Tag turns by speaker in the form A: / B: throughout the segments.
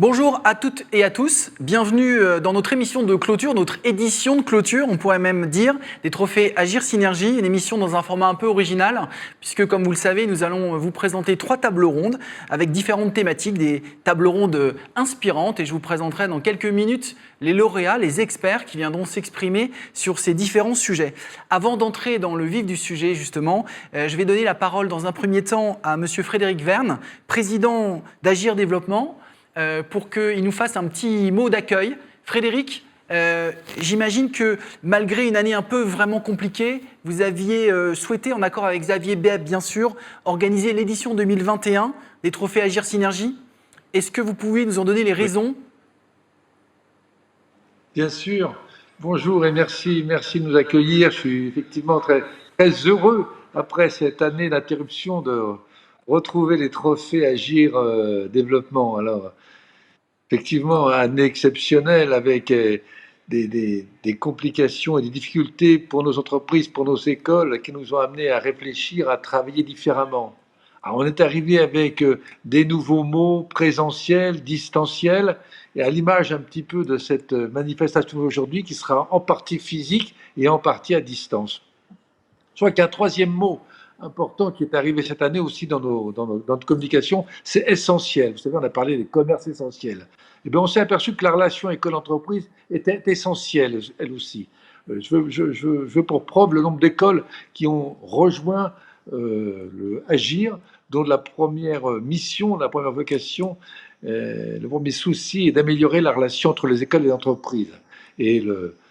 A: Bonjour à toutes et à tous, bienvenue dans notre émission de clôture, notre édition de clôture, on pourrait même dire, des trophées Agir Synergie, une émission dans un format un peu original, puisque comme vous le savez, nous allons vous présenter 3 tables rondes avec différentes thématiques, des tables rondes inspirantes, et je vous présenterai dans quelques minutes les lauréats, les experts qui viendront s'exprimer sur ces différents sujets. Avant d'entrer dans le vif du sujet, justement, je vais donner la parole dans un premier temps à Monsieur Frédéric Verne, président d'Agir Développement, pour qu'il nous fasse un petit mot d'accueil. Frédéric, j'imagine que malgré une année un peu vraiment compliquée, vous aviez souhaité, en accord avec Xavier Bebb bien sûr, organiser l'édition 2021 des trophées Agir Synergie. Est-ce que vous pouvez nous en donner les raisons ?
B: Bien sûr. Bonjour et merci de nous accueillir. Je suis effectivement très heureux, après cette année d'interruption, de retrouver les trophées Agir Développement. Alors, effectivement, année exceptionnelle avec des complications et des difficultés pour nos entreprises, pour nos écoles, qui nous ont amenés à réfléchir, à travailler différemment. Alors, on est arrivé avec des nouveaux mots présentiels, distanciels, et à l'image un petit peu de cette manifestation aujourd'hui qui sera en partie physique et en partie à distance. Je crois qu'il y a un troisième mot important qui est arrivé cette année aussi dans notre communication, c'est essentiel. Vous savez, on a parlé des commerces essentiels. Eh bien, on s'est aperçu que la relation école-entreprise était essentielle, elle aussi. Je veux pour preuve le nombre d'écoles qui ont rejoint le Agir, dont la première mission, la première vocation, le premier souci est d'améliorer la relation entre les écoles et les entreprises. Et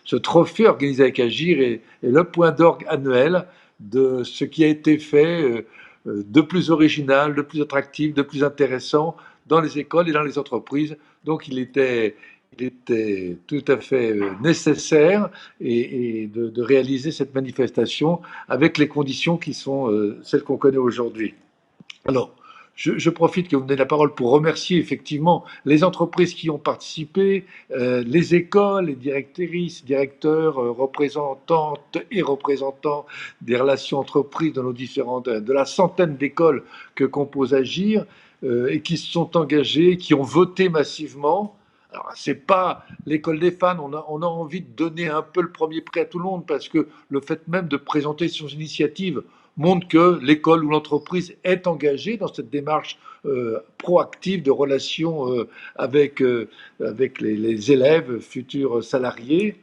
B: ce trophée organisé avec Agir est le point d'orgue annuel de ce qui a été fait de plus original, de plus attractif, de plus intéressant dans les écoles et dans les entreprises. Donc il était tout à fait nécessaire et de réaliser cette manifestation avec les conditions qui sont celles qu'on connaît aujourd'hui. Alors, je profite que vous me donnez la parole pour remercier effectivement les entreprises qui ont participé, les écoles, les directrices, directeurs, représentantes et représentants des relations entreprises de la centaine d'écoles que compose Agir et qui se sont engagés, qui ont voté massivement. Alors, c'est pas l'école des fans, on a envie de donner un peu le premier prix à tout le monde parce que le fait même de présenter son initiative montre que l'école ou l'entreprise est engagée dans cette démarche proactive de relation avec les élèves, futurs salariés.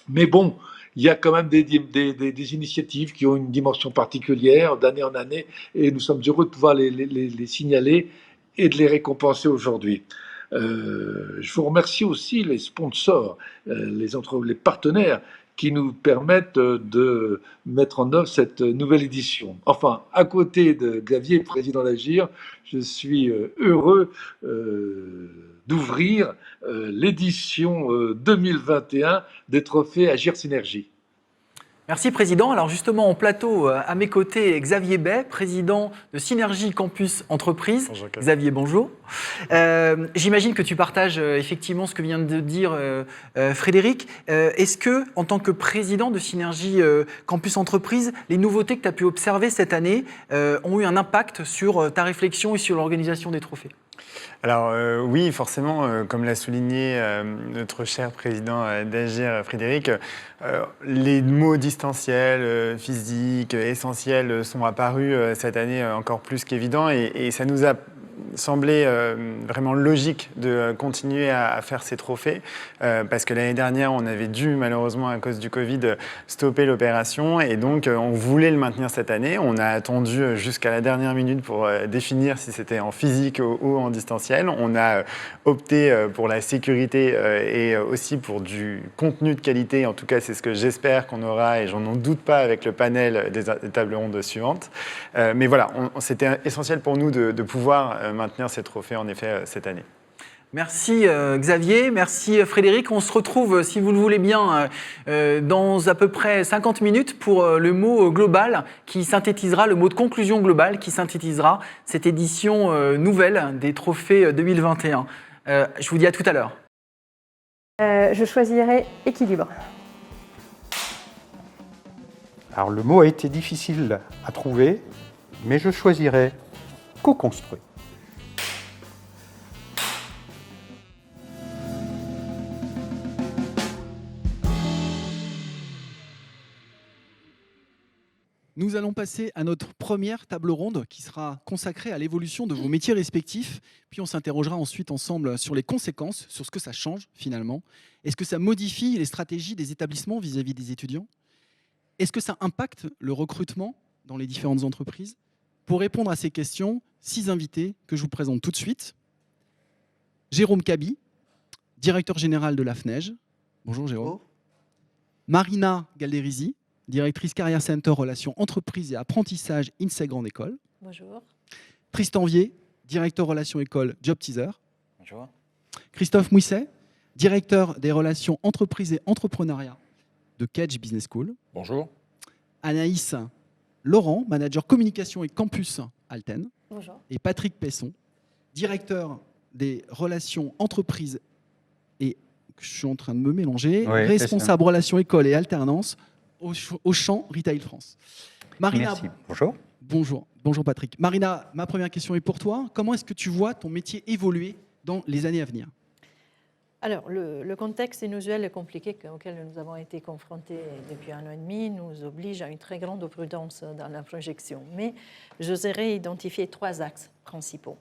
B: Mais bon, il y a quand même des initiatives qui ont une dimension particulière d'année en année et nous sommes heureux de pouvoir les signaler et de les récompenser aujourd'hui. Je vous remercie aussi les sponsors, les partenaires qui nous permettent de mettre en œuvre cette nouvelle édition. Enfin, à côté de Xavier, président d'Agir, je suis heureux d'ouvrir l'édition 2021 des trophées Agir Synergie.
A: Merci Président. Alors justement, en plateau, à mes côtés, Xavier Bey, président de Synergie Campus Entreprise.
C: Bonjour,
A: Xavier, bonjour. J'imagine que tu partages effectivement ce que vient de dire Frédéric. Est-ce que, en tant que président de Synergie Campus Entreprise, les nouveautés que tu as pu observer cette année ont eu un impact sur ta réflexion et sur l'organisation des trophées ?
C: Alors oui, forcément, comme l'a souligné notre cher président d'Agir, Frédéric, les mots distanciels, physiques, essentiels sont apparus cette année encore plus qu'évidents et ça nous a semblé vraiment logique de continuer à faire ces trophées parce que l'année dernière, on avait dû malheureusement à cause du Covid stopper l'opération et donc on voulait le maintenir cette année. On a attendu jusqu'à la dernière minute pour définir si c'était en physique ou en distanciel. On a opté pour la sécurité et aussi pour du contenu de qualité. En tout cas, c'est ce que j'espère qu'on aura et j'en doute pas avec le panel des tables rondes suivantes. Mais voilà, c'était essentiel pour nous de pouvoir maintenir ces trophées, en effet, cette année.
A: Merci Xavier, merci Frédéric. On se retrouve, si vous le voulez bien, dans à peu près 50 minutes pour le mot global qui synthétisera, le mot de conclusion globale qui synthétisera cette édition nouvelle des trophées 2021. Je vous dis à tout à l'heure.
D: Je choisirais équilibre.
E: Alors le mot a été difficile à trouver, mais je choisirais co-construire.
A: Nous allons passer à notre première table ronde qui sera consacrée à l'évolution de vos métiers respectifs. Puis on s'interrogera ensuite ensemble sur les conséquences, sur ce que ça change finalement. Est-ce que ça modifie les stratégies des établissements vis-à-vis des étudiants? Est-ce que ça impacte le recrutement dans les différentes entreprises? Pour répondre à ces questions, 6 invités que je vous présente tout de suite. Jérôme Cabi, directeur général de la FNEJ. Bonjour Jérôme.
F: Oh.
A: Marina Galderisi, directrice Career Center Relations Entreprises et Apprentissage INSEE Grande École.
F: Bonjour.
A: Tristan Vier, directeur Relations École Job Teaser.
G: Bonjour.
A: Christophe Mouisset, directeur des Relations Entreprises et Entrepreneuriat de Kedge Business School.
G: Bonjour.
A: Anaïs Laurent, manager communication et campus Alten.
F: Bonjour.
A: Et Patrick Pesson, directeur des relations entreprises et je suis en train de me mélanger,
E: Oui,
A: responsable relations école et alternance au champ Retail France. Marina,
E: Merci. Bonjour.
A: bonjour. Bonjour Patrick. Marina, ma première question est pour toi. Comment est-ce que tu vois ton métier évoluer dans les années à venir?
F: Alors, le contexte inusuel et compliqué auquel nous avons été confrontés depuis 1 an et demi nous oblige à une très grande prudence dans la projection. Mais j'oserais identifier 3 axes principaux,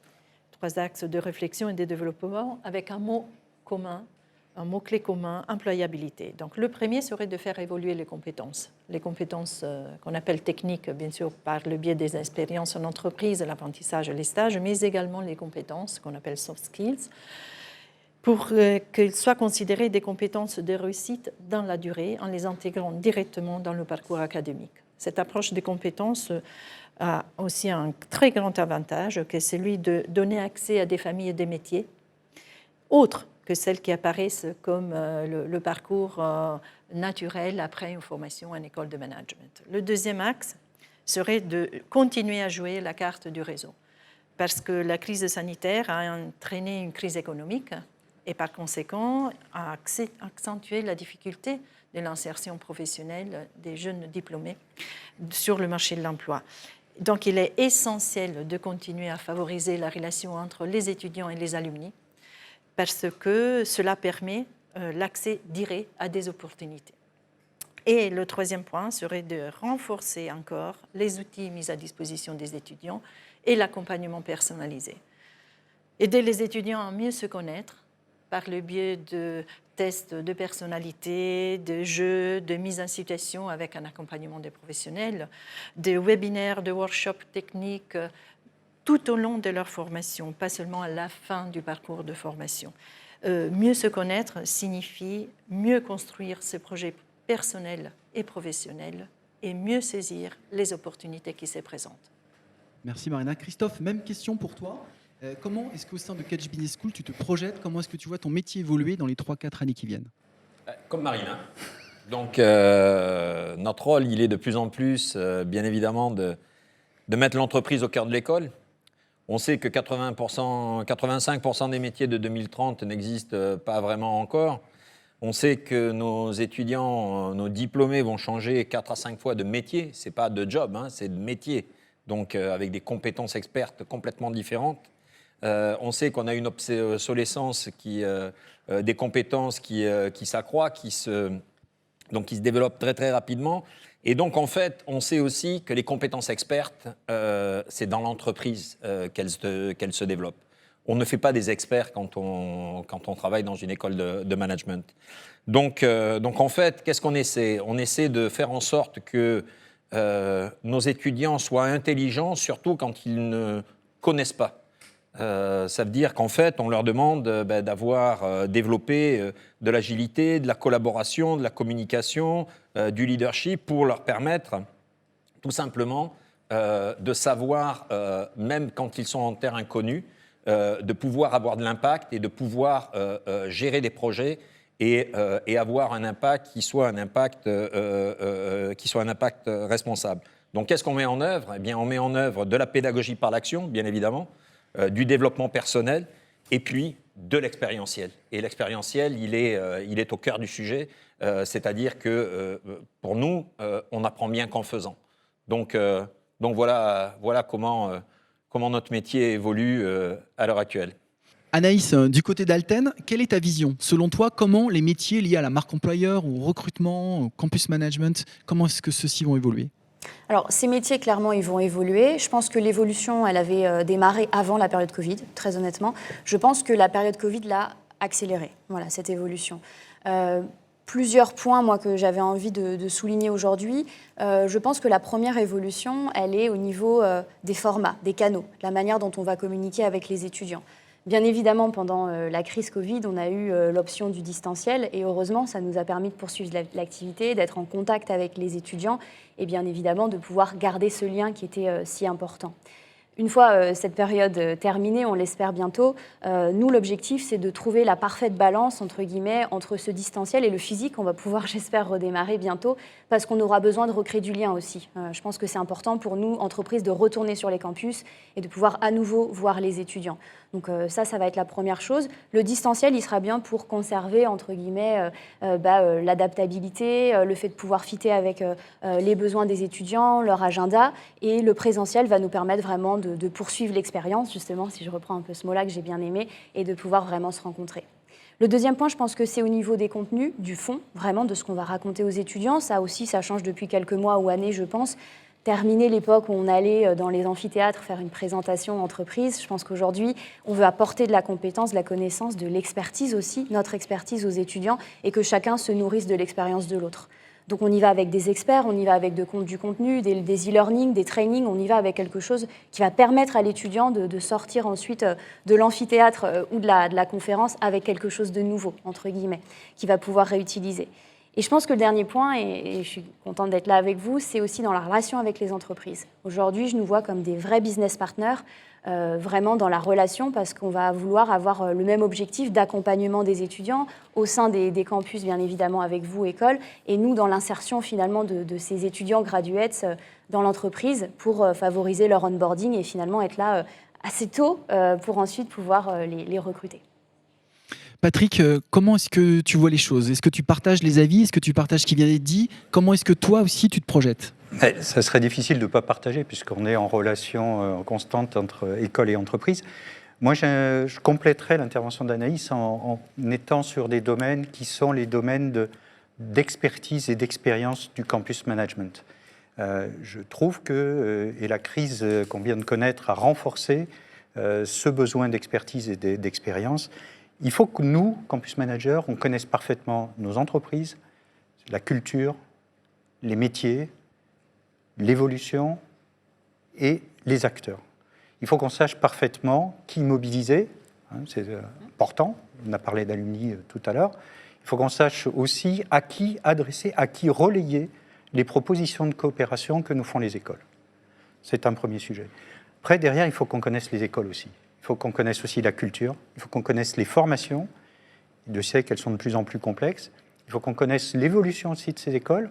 F: 3 axes de réflexion et de développement avec un mot commun, un mot-clé commun, employabilité. Donc, le premier serait de faire évoluer les compétences qu'on appelle techniques, bien sûr, par le biais des expériences en entreprise, l'apprentissage et les stages, mais également les compétences qu'on appelle soft skills, pour qu'elles soient considérées des compétences de réussite dans la durée en les intégrant directement dans le parcours académique. Cette approche des compétences a aussi un très grand avantage, qui est celui de donner accès à des familles et des métiers autres que celles qui apparaissent comme le parcours naturel après une formation en école de management. Le deuxième axe serait de continuer à jouer la carte du réseau, parce que la crise sanitaire a entraîné une crise économique et par conséquent a accentué la difficulté de l'insertion professionnelle des jeunes diplômés sur le marché de l'emploi. Donc il est essentiel de continuer à favoriser la relation entre les étudiants et les alumni, parce que cela permet l'accès direct à des opportunités. Et le troisième point serait de renforcer encore les outils mis à disposition des étudiants et l'accompagnement personnalisé. Aider les étudiants à mieux se connaître par le biais de tests de personnalité, de jeux, de mise en situation avec un accompagnement des professionnels, de webinaires, de workshops techniques, tout au long de leur formation, pas seulement à la fin du parcours de formation. Mieux se connaître signifie mieux construire ses projets personnels et professionnels et mieux saisir les opportunités qui se présentent.
A: Merci Marina. Christophe, même question pour toi. Comment est-ce qu'au sein de Kedge Business School, tu te projettes? Comment est-ce que tu vois ton métier évoluer dans les 3-4 années qui viennent?
G: Comme Marina. Donc, notre rôle, il est de plus en plus, bien évidemment, de mettre l'entreprise au cœur de l'école. On sait que 85% des métiers de 2030 n'existent pas vraiment encore. On sait que nos étudiants, nos diplômés vont changer 4 à 5 fois de métier. Ce n'est pas de job, hein, c'est de métier. Donc, avec des compétences expertes complètement différentes. On sait qu'on a une obsolescence des compétences qui s'accroît, qui se développe très, très rapidement. Et donc, en fait, on sait aussi que les compétences expertes, c'est dans l'entreprise qu'elles se développent. On ne fait pas des experts quand on travaille dans une école de management. Donc, en fait, qu'est-ce qu'on essaie? On essaie de faire en sorte que nos étudiants soient intelligents, surtout quand ils ne connaissent pas. Ça veut dire qu'en fait, on leur demande d'avoir développé de l'agilité, de la collaboration, de la communication, du leadership pour leur permettre tout simplement de savoir, même quand ils sont en terre inconnue, de pouvoir avoir de l'impact et de pouvoir gérer des projets et avoir un impact qui soit un impact responsable. Donc, qu'est-ce qu'on met en œuvre? Eh bien, on met en œuvre de la pédagogie par l'action, bien évidemment, du développement personnel et puis de l'expérientiel. Et l'expérientiel, il est au cœur du sujet, c'est-à-dire que pour nous, on apprend bien qu'en faisant. Donc voilà comment notre métier évolue à l'heure actuelle.
A: Anaïs, du côté d'Alten, quelle est ta vision? Selon toi, comment les métiers liés à la marque employeur, au recrutement, au campus management, comment est-ce que ceux-ci vont évoluer?
H: Alors, ces métiers, clairement, ils vont évoluer. Je pense que l'évolution, elle avait démarré avant la période Covid, très honnêtement. Je pense que la période Covid l'a accéléré, voilà, cette évolution. Plusieurs points, moi, que j'avais envie de souligner aujourd'hui. Je pense que la première évolution, elle est au niveau des formats, des canaux, la manière dont on va communiquer avec les étudiants. Bien évidemment, pendant la crise Covid, on a eu l'option du distanciel et heureusement, ça nous a permis de poursuivre l'activité, d'être en contact avec les étudiants et bien évidemment de pouvoir garder ce lien qui était si important. Une fois cette période terminée, on l'espère bientôt, nous, l'objectif, c'est de trouver la parfaite balance, entre guillemets, entre ce distanciel et le physique. On va pouvoir, j'espère, redémarrer bientôt, parce qu'on aura besoin de recréer du lien aussi. Je pense que c'est important pour nous, entreprises, de retourner sur les campus et de pouvoir à nouveau voir les étudiants. Donc ça va être la première chose. Le distanciel, il sera bien pour conserver, entre guillemets, l'adaptabilité, le fait de pouvoir fitter avec les besoins des étudiants, leur agenda. Et le présentiel va nous permettre vraiment de poursuivre l'expérience, justement, si je reprends un peu ce mot-là que j'ai bien aimé, et de pouvoir vraiment se rencontrer. Le deuxième point, je pense que c'est au niveau des contenus, du fond, vraiment de ce qu'on va raconter aux étudiants. Ça aussi, ça change depuis quelques mois ou années, je pense. Terminer l'époque où on allait dans les amphithéâtres faire une présentation entreprise. Je pense qu'aujourd'hui, on veut apporter de la compétence, de la connaissance, de l'expertise aussi, notre expertise aux étudiants, et que chacun se nourrisse de l'expérience de l'autre. Donc on y va avec des experts, on y va avec du contenu, des e-learning, des trainings, on y va avec quelque chose qui va permettre à l'étudiant de sortir ensuite de l'amphithéâtre ou de la conférence avec quelque chose de nouveau, entre guillemets, qu'il va pouvoir réutiliser. Et je pense que le dernier point, et je suis contente d'être là avec vous, c'est aussi dans la relation avec les entreprises. Aujourd'hui, je nous vois comme des vrais business partners, vraiment dans la relation, parce qu'on va vouloir avoir le même objectif d'accompagnement des étudiants au sein des campus, bien évidemment, avec vous, école, et nous, dans l'insertion finalement de ces étudiants graduates dans l'entreprise pour favoriser leur onboarding et finalement être là assez tôt pour ensuite pouvoir les recruter.
A: Patrick, comment est-ce que tu vois les choses? Est-ce que tu partages les avis? Est-ce que tu partages ce qui vient d'être dit? Comment est-ce que toi aussi tu te projettes?
E: Ça serait difficile de ne pas partager puisqu'on est en relation constante entre école et entreprise. Moi, je compléterais l'intervention d'Anaïs en étant sur des domaines qui sont les domaines d'expertise et d'expérience du campus management. Je trouve que, et la crise qu'on vient de connaître a renforcé ce besoin d'expertise et d'expérience. Il faut que nous, campus managers, on connaisse parfaitement nos entreprises, la culture, les métiers, l'évolution et les acteurs. Il faut qu'on sache parfaitement qui mobiliser, c'est important, on a parlé d'Alumni tout à l'heure. Il faut qu'on sache aussi à qui adresser, à qui relayer les propositions de coopération que nous font les écoles. C'est un premier sujet. Après, derrière, il faut qu'on connaisse les écoles aussi. Il faut qu'on connaisse aussi la culture, il faut qu'on connaisse les formations. Je sais qu'elles sont de plus en plus complexes. Il faut qu'on connaisse l'évolution aussi de ces écoles.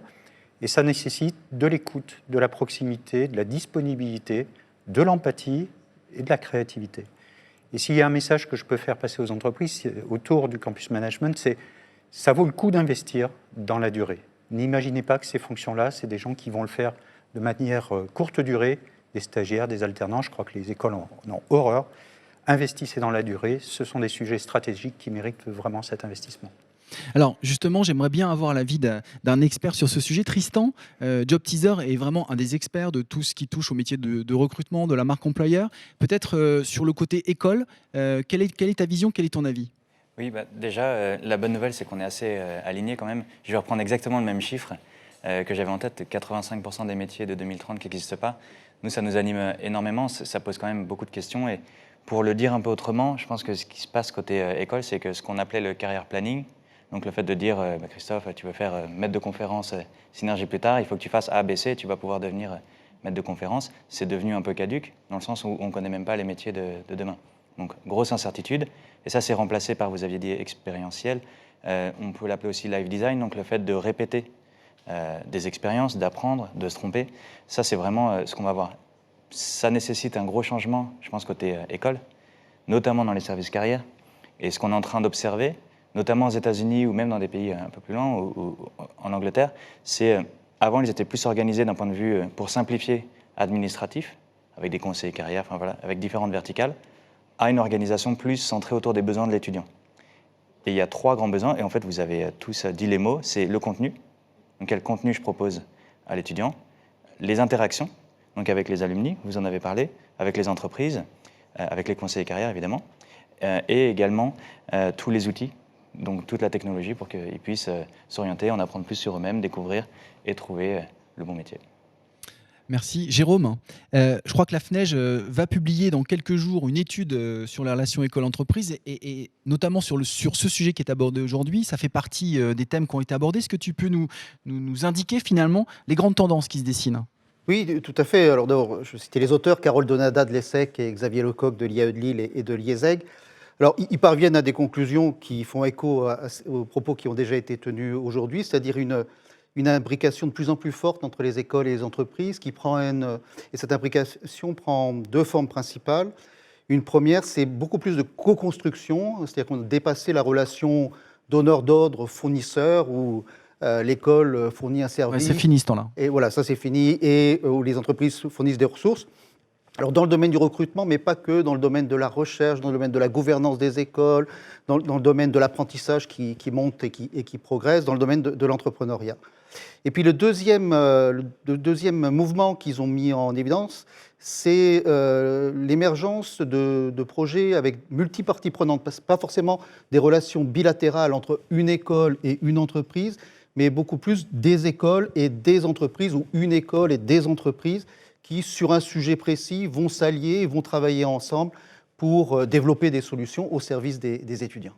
E: Et ça nécessite de l'écoute, de la proximité, de la disponibilité, de l'empathie et de la créativité. Et s'il y a un message que je peux faire passer aux entreprises autour du campus management, c'est ça vaut le coup d'investir dans la durée. N'imaginez pas que ces fonctions-là, c'est des gens qui vont le faire de manière courte durée, des stagiaires, des alternants. Je crois que les écoles en ont horreur. Investissez dans la durée, ce sont des sujets stratégiques qui méritent vraiment cet investissement.
A: Alors justement, j'aimerais bien avoir l'avis d'un expert sur ce sujet. Tristan, Job Teaser est vraiment un des experts de tout ce qui touche au métier de recrutement, de la marque employeur. Peut-être sur le côté école, quelle est ta vision, quel est ton avis?
I: Oui, déjà, la bonne nouvelle, c'est qu'on est assez alignés quand même. Je vais reprendre exactement le même chiffre que j'avais en tête, 85% des métiers de 2030 qui n'existent pas. Nous, ça nous anime énormément, ça pose quand même beaucoup de questions. Et pour le dire un peu autrement, je pense que ce qui se passe côté école, c'est que ce qu'on appelait le career planning, donc le fait de dire, Christophe, tu veux faire maître de conférence Synergie plus tard, il faut que tu fasses A, B, C, tu vas pouvoir devenir maître de conférence, c'est devenu un peu caduc, dans le sens où on ne connaît même pas les métiers de demain. Donc, grosse incertitude, et ça, c'est remplacé par, vous aviez dit, expérientiel, on peut l'appeler aussi live design, donc le fait de répéter des expériences, d'apprendre, de se tromper, ça, c'est vraiment ce qu'on va voir. Ça nécessite un gros changement, je pense, côté école, notamment dans les services carrières, et ce qu'on est en train d'observer, notamment aux États-Unis ou même dans des pays un peu plus loin, ou en Angleterre, c'est avant ils étaient plus organisés d'un point de vue, pour simplifier, administratif, avec des conseillers carrières, enfin voilà, avec différentes verticales, à une organisation plus centrée autour des besoins de l'étudiant. Et il y a 3 grands besoins, et en fait vous avez tous dit les mots, c'est le contenu, donc quel contenu je propose à l'étudiant, les interactions, donc avec les alumni, vous en avez parlé, avec les entreprises, avec les conseillers carrière évidemment, et également tous les outils, donc toute la technologie pour qu'ils puissent s'orienter, en apprendre plus sur eux-mêmes, découvrir et trouver le bon métier.
J: Merci. Jérôme, je crois que la FNEJ va publier dans quelques jours une étude sur la relation école-entreprise et notamment sur ce sujet qui est abordé aujourd'hui. Ça fait partie des thèmes qui ont été abordés. Est-ce que tu peux nous indiquer finalement les grandes tendances qui se dessinent ?
K: Oui, tout à fait. Alors d'abord, je citais les auteurs, Carole Donada de l'ESSEC et Xavier Lecoq de l'IAE de Lille et de l'IESEG. Alors, ils parviennent à des conclusions qui font écho aux propos qui ont déjà été tenus aujourd'hui, c'est-à-dire une imbrication de plus en plus forte entre les écoles et les entreprises, et cette imbrication prend deux formes principales. Une première, c'est beaucoup plus de co-construction, c'est-à-dire qu'on a dépassé la relation donneur-d'ordre, fournisseur, où l'école fournit un service.
J: Ouais, c'est fini ce temps-là.
K: Et voilà, ça c'est fini, et où les entreprises fournissent des ressources. Alors dans le domaine du recrutement, mais pas que, dans le domaine de la recherche, dans le domaine de la gouvernance des écoles, dans le domaine de l'apprentissage qui monte et qui progresse, dans le domaine de l'entrepreneuriat. Et puis le deuxième mouvement qu'ils ont mis en évidence, c'est l'émergence de projets avec multiparties prenantes, pas forcément des relations bilatérales entre une école et une entreprise, mais beaucoup plus des écoles et des entreprises, ou une école et des entreprises qui, sur un sujet précis, vont s'allier et vont travailler ensemble pour développer des solutions au service des étudiants.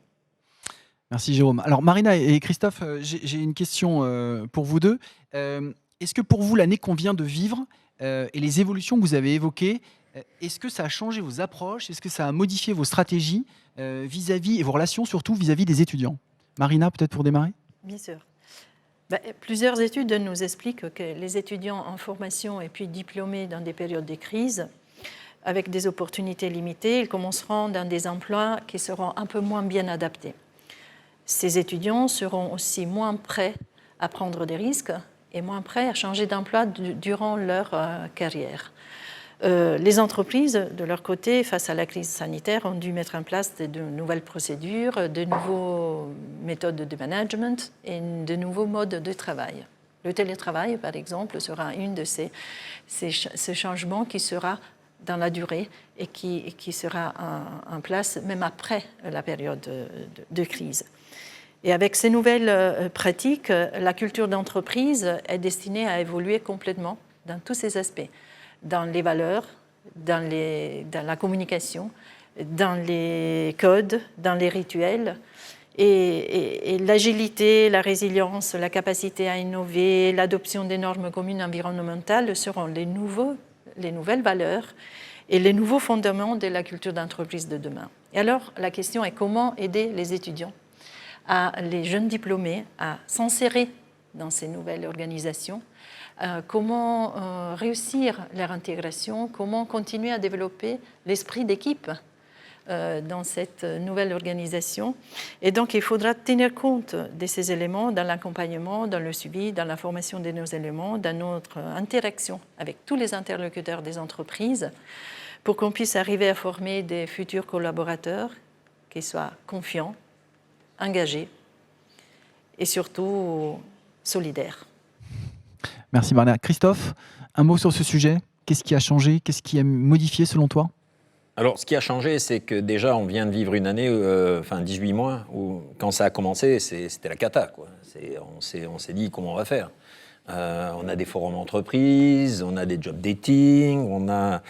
J: Merci Jérôme. Alors Marina et Christophe, j'ai une question pour vous deux. Est-ce que pour vous, l'année qu'on vient de vivre et les évolutions que vous avez évoquées, est-ce que ça a changé vos approches? Est-ce que ça a modifié vos stratégies vis-à-vis, et vos relations surtout vis-à-vis des étudiants? Marina, peut-être pour démarrer?
F: Bien sûr. Plusieurs études nous expliquent que les étudiants en formation et puis diplômés dans des périodes de crise, avec des opportunités limitées, ils commenceront dans des emplois qui seront un peu moins bien adaptés. Ces étudiants seront aussi moins prêts à prendre des risques et moins prêts à changer d'emploi durant leur carrière. Les entreprises, de leur côté, face à la crise sanitaire, ont dû mettre en place de nouvelles procédures, de nouvelles méthodes de management et de nouveaux modes de travail. Le télétravail, par exemple, sera une de ces changements qui sera dans la durée et qui sera en place même après la période de crise. Et avec ces nouvelles pratiques, la culture d'entreprise est destinée à évoluer complètement dans tous ces aspects. Dans les valeurs, dans la communication, dans les codes, dans les rituels. Et l'agilité, la résilience, la capacité à innover, l'adoption des normes communes environnementales seront les nouvelles valeurs et les nouveaux fondements de la culture d'entreprise de demain. Et alors, la question est comment aider les étudiants, les jeunes diplômés, à s'insérer dans ces nouvelles organisations. Comment réussir leur intégration, comment continuer à développer l'esprit d'équipe dans cette nouvelle organisation. Et donc, il faudra tenir compte de ces éléments dans l'accompagnement, dans le suivi, dans la formation de nos éléments, dans notre interaction avec tous les interlocuteurs des entreprises, pour qu'on puisse arriver à former des futurs collaborateurs qui soient confiants, engagés et surtout solidaires.
J: Merci Marina. Christophe, un mot sur ce sujet. Qu'est-ce qui a changé? Qu'est-ce qui a modifié selon toi?
G: Alors, ce qui a changé, c'est que déjà, on vient de vivre une année, 18 mois, où quand ça a commencé, c'était la cata, quoi. On s'est dit comment on va faire. On a des forums entreprises, on a des job dating, on a,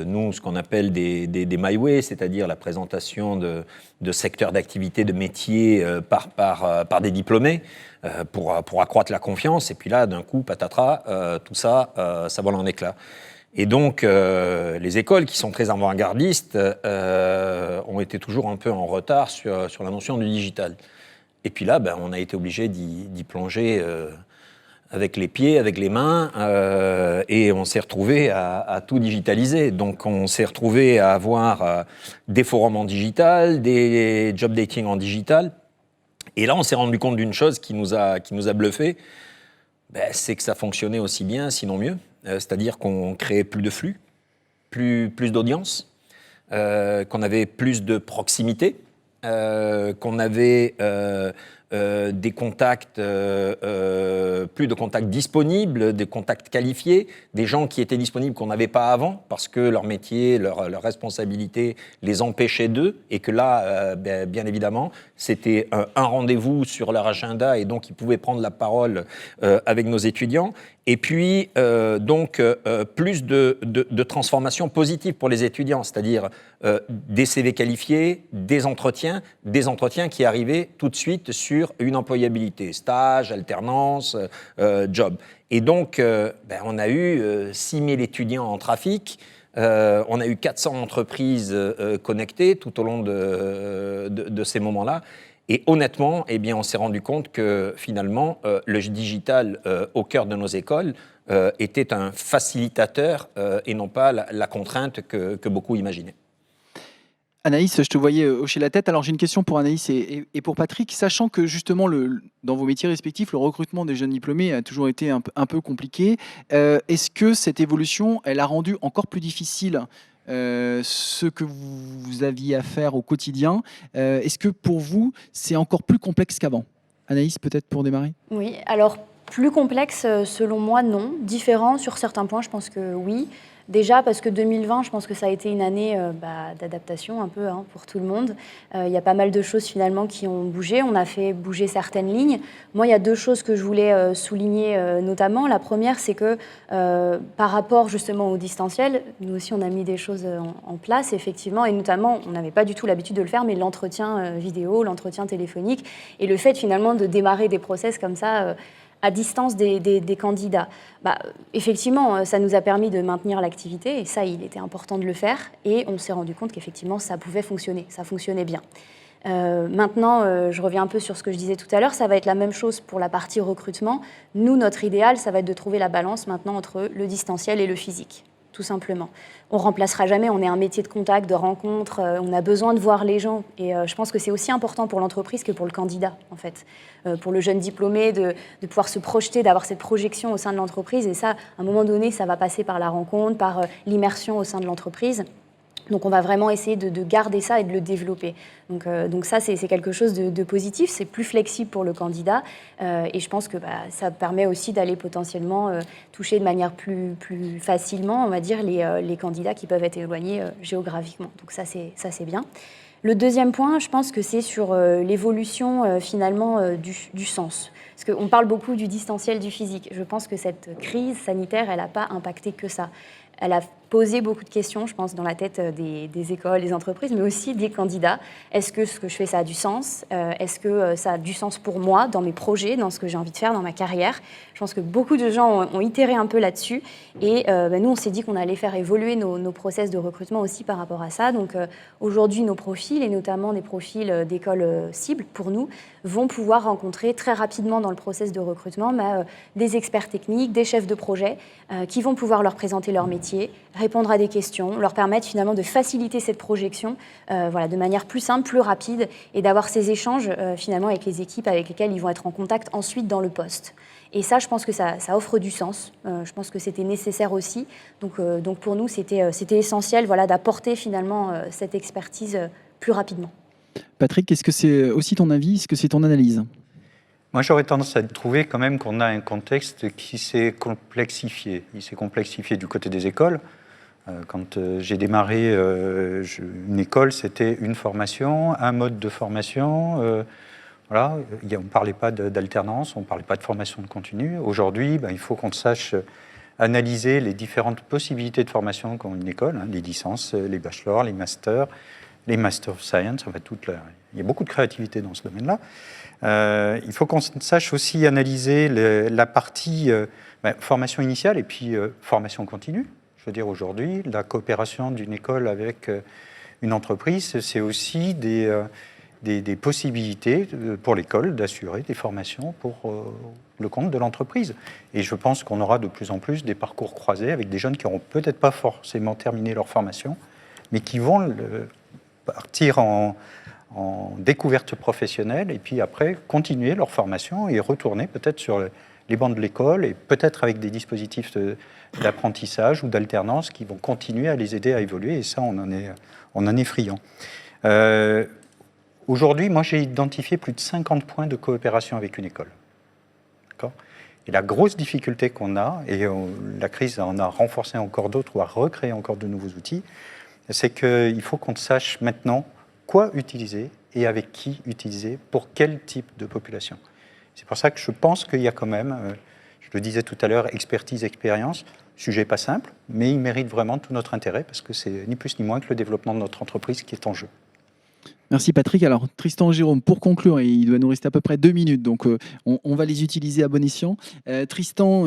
G: nous, ce qu'on appelle des My Way, c'est-à-dire la présentation de secteurs d'activité, de métiers par des diplômés pour accroître la confiance. Et puis là, d'un coup, patatras, tout ça, ça vole en éclats. Et donc, les écoles qui sont très avant-gardistes ont été toujours un peu en retard sur la notion du digital. Et puis là, on a été obligé d'y plonger avec les pieds, avec les mains, et on s'est retrouvé à tout digitaliser. Donc, on s'est retrouvé à avoir des forums en digital, des job dating en digital. Et là, on s'est rendu compte d'une chose qui nous a bluffé, c'est que ça fonctionnait aussi bien, sinon mieux. C'est-à-dire qu'on créait plus de flux, plus d'audience, qu'on avait plus de proximité, qu'on avait des contacts, plus de contacts disponibles, des contacts qualifiés, des gens qui étaient disponibles qu'on n'avait pas avant parce que leur métier, leur responsabilité les empêchait d'eux et que là, bien évidemment, c'était un rendez-vous sur leur agenda et donc ils pouvaient prendre la parole avec nos étudiants. Et puis, plus de transformations positives pour les étudiants, c'est-à-dire des CV qualifiés, des entretiens qui arrivaient tout de suite sur une employabilité, stage, alternance, job. Et donc, on a eu 6000 étudiants en trafic, on a eu 400 entreprises connectées tout au long de ces moments-là. Et honnêtement, on s'est rendu compte que finalement, le digital au cœur de nos écoles était un facilitateur et non pas la contrainte que beaucoup imaginaient.
J: Anaïs, je te voyais hocher la tête. Alors j'ai une question pour Anaïs et pour Patrick. Sachant que justement, dans vos métiers respectifs, le recrutement des jeunes diplômés a toujours été un peu compliqué, est-ce que cette évolution, elle a rendu encore plus difficile ce que vous aviez à faire au quotidien? Est-ce que pour vous, c'est encore plus complexe qu'avant? Anaïs, peut-être pour démarrer?
H: Oui, alors plus complexe, selon moi, non. Différent sur certains points, je pense que oui. Déjà parce que 2020, je pense que ça a été une année d'adaptation un peu pour tout le monde. Il y a pas mal de choses finalement qui ont bougé. On a fait bouger certaines lignes. Moi, il y a 2 choses que je voulais souligner notamment. La première, c'est que par rapport justement au distanciel, nous aussi on a mis des choses en place effectivement, et notamment on n'avait pas du tout l'habitude de le faire, mais l'entretien vidéo, l'entretien téléphonique, et le fait finalement de démarrer des process comme ça à distance des candidats. Effectivement, ça nous a permis de maintenir l'activité, et ça, il était important de le faire, et on s'est rendu compte qu'effectivement, ça pouvait fonctionner, ça fonctionnait bien. Maintenant, je reviens un peu sur ce que je disais tout à l'heure, ça va être la même chose pour la partie recrutement. Nous, notre idéal, ça va être de trouver la balance maintenant entre le distanciel et le physique, tout simplement. On ne remplacera jamais, on est un métier de contact, de rencontre, on a besoin de voir les gens. Et je pense que c'est aussi important pour l'entreprise que pour le candidat, en fait. Pour le jeune diplômé, de pouvoir se projeter, d'avoir cette projection au sein de l'entreprise. Et ça, à un moment donné, ça va passer par la rencontre, par l'immersion au sein de l'entreprise. Donc on va vraiment essayer de garder ça et de le développer. Donc ça, c'est quelque chose de positif, c'est plus flexible pour le candidat, et je pense que ça permet aussi d'aller potentiellement toucher de manière plus facilement, on va dire, les candidats qui peuvent être éloignés géographiquement. Donc ça, c'est bien. Le deuxième point, je pense que c'est sur l'évolution finalement du sens. Parce qu'on parle beaucoup du distanciel, du physique. Je pense que cette crise sanitaire, elle n'a pas impacté que ça. Elle a posé beaucoup de questions, je pense, dans la tête des écoles, des entreprises, mais aussi des candidats. Est-ce que ce que je fais, ça a du sens? Est-ce que ça a du sens pour moi, dans mes projets, dans ce que j'ai envie de faire, dans ma carrière? Je pense que beaucoup de gens ont itéré un peu là-dessus. Et nous, on s'est dit qu'on allait faire évoluer nos process de recrutement aussi par rapport à ça. Donc aujourd'hui, nos profils, et notamment des profils d'écoles cibles pour nous, vont pouvoir rencontrer très rapidement dans le process de recrutement des experts techniques, des chefs de projet qui vont pouvoir leur présenter leur métier, répondre à des questions, leur permettre finalement de faciliter cette projection de manière plus simple, plus rapide, et d'avoir ces échanges finalement avec les équipes avec lesquelles ils vont être en contact ensuite dans le poste. Et ça, je pense que ça offre du sens. Je pense que c'était nécessaire aussi. Donc pour nous, c'était essentiel d'apporter finalement cette expertise plus rapidement.
J: Patrick, est-ce que c'est aussi ton avis? Est-ce que c'est ton analyse?
E: Moi, j'aurais tendance à trouver quand même qu'on a un contexte qui s'est complexifié. Il s'est complexifié du côté des écoles. Quand j'ai démarré une école, c'était une formation, un mode de formation. Voilà, on ne parlait pas d'alternance, on ne parlait pas de formation de continu. Aujourd'hui, il faut qu'on sache analyser les différentes possibilités de formation qu'ont une école, les licences, les bachelors, les masters, les Master of Science. Il y a beaucoup de créativité dans ce domaine-là. Il faut qu'on sache aussi analyser la partie formation initiale et puis formation continue. Je veux dire, aujourd'hui, la coopération d'une école avec une entreprise, c'est aussi des possibilités pour l'école d'assurer des formations pour le compte de l'entreprise. Et je pense qu'on aura de plus en plus des parcours croisés avec des jeunes qui n'auront peut-être pas forcément terminé leur formation, mais qui vont partir en découverte professionnelle et puis après continuer leur formation et retourner peut-être sur les bancs de l'école et peut-être avec des dispositifs d'apprentissage ou d'alternance qui vont continuer à les aider à évoluer, et ça, on en est friand. Aujourd'hui, moi, j'ai identifié plus de 50 points de coopération avec une école. D'accord ? Et la grosse difficulté qu'on a, et la crise en a renforcé encore d'autres ou a recréé encore de nouveaux outils, c'est qu'il faut qu'on sache maintenant quoi utiliser et avec qui utiliser, pour quel type de population. C'est pour ça que je pense qu'il y a quand même, je le disais tout à l'heure, expertise, expérience. Sujet pas simple, mais il mérite vraiment tout notre intérêt parce que c'est ni plus ni moins que le développement de notre entreprise qui est en jeu.
J: Merci Patrick. Alors Tristan, Jérôme, pour conclure, et il doit nous rester à peu près 2 minutes, donc on va les utiliser à bon escient. Tristan,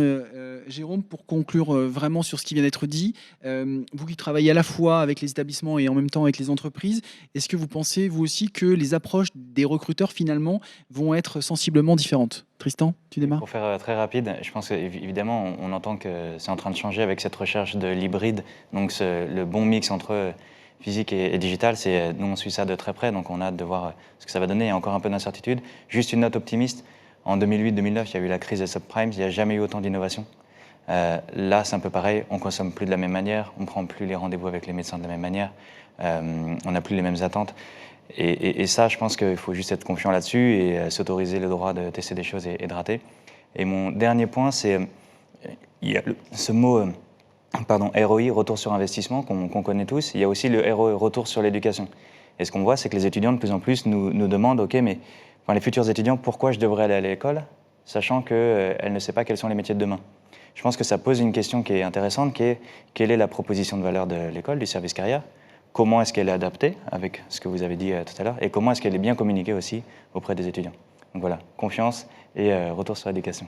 J: Jérôme, pour conclure vraiment sur ce qui vient d'être dit, vous qui travaillez à la fois avec les établissements et en même temps avec les entreprises, est-ce que vous pensez, vous aussi, que les approches des recruteurs finalement vont être sensiblement différentes? Tristan, tu démarres?
I: Pour faire très rapide, je pense qu'évidemment, on entend que c'est en train de changer avec cette recherche de l'hybride, donc le bon mix entre physique et digital, nous on suit ça de très près, donc on a hâte de voir ce que ça va donner. Il y a encore un peu d'incertitude. Juste une note optimiste, en 2008-2009, il y a eu la crise des subprimes, il n'y a jamais eu autant d'innovation. Là, c'est un peu pareil, on ne consomme plus de la même manière, on ne prend plus les rendez-vous avec les médecins de la même manière, on n'a plus les mêmes attentes. Et ça, je pense qu'il faut juste être confiant là-dessus et s'autoriser le droit de tester des choses et de rater. Et mon dernier point, c'est il y a ce mot... ROI, retour sur investissement, qu'on connaît tous. Il y a aussi le ROE, retour sur l'éducation. Et ce qu'on voit, c'est que les étudiants, de plus en plus, nous demandent, OK, mais les futurs étudiants, pourquoi je devrais aller à l'école, sachant qu'elle ne sait pas quels sont les métiers de demain. Je pense que ça pose une question qui est intéressante, qui est quelle est la proposition de valeur de l'école, du service carrière, comment est-ce qu'elle est adaptée, avec ce que vous avez dit tout à l'heure, et comment est-ce qu'elle est bien communiquée aussi auprès des étudiants. Donc voilà, confiance et retour sur l'éducation.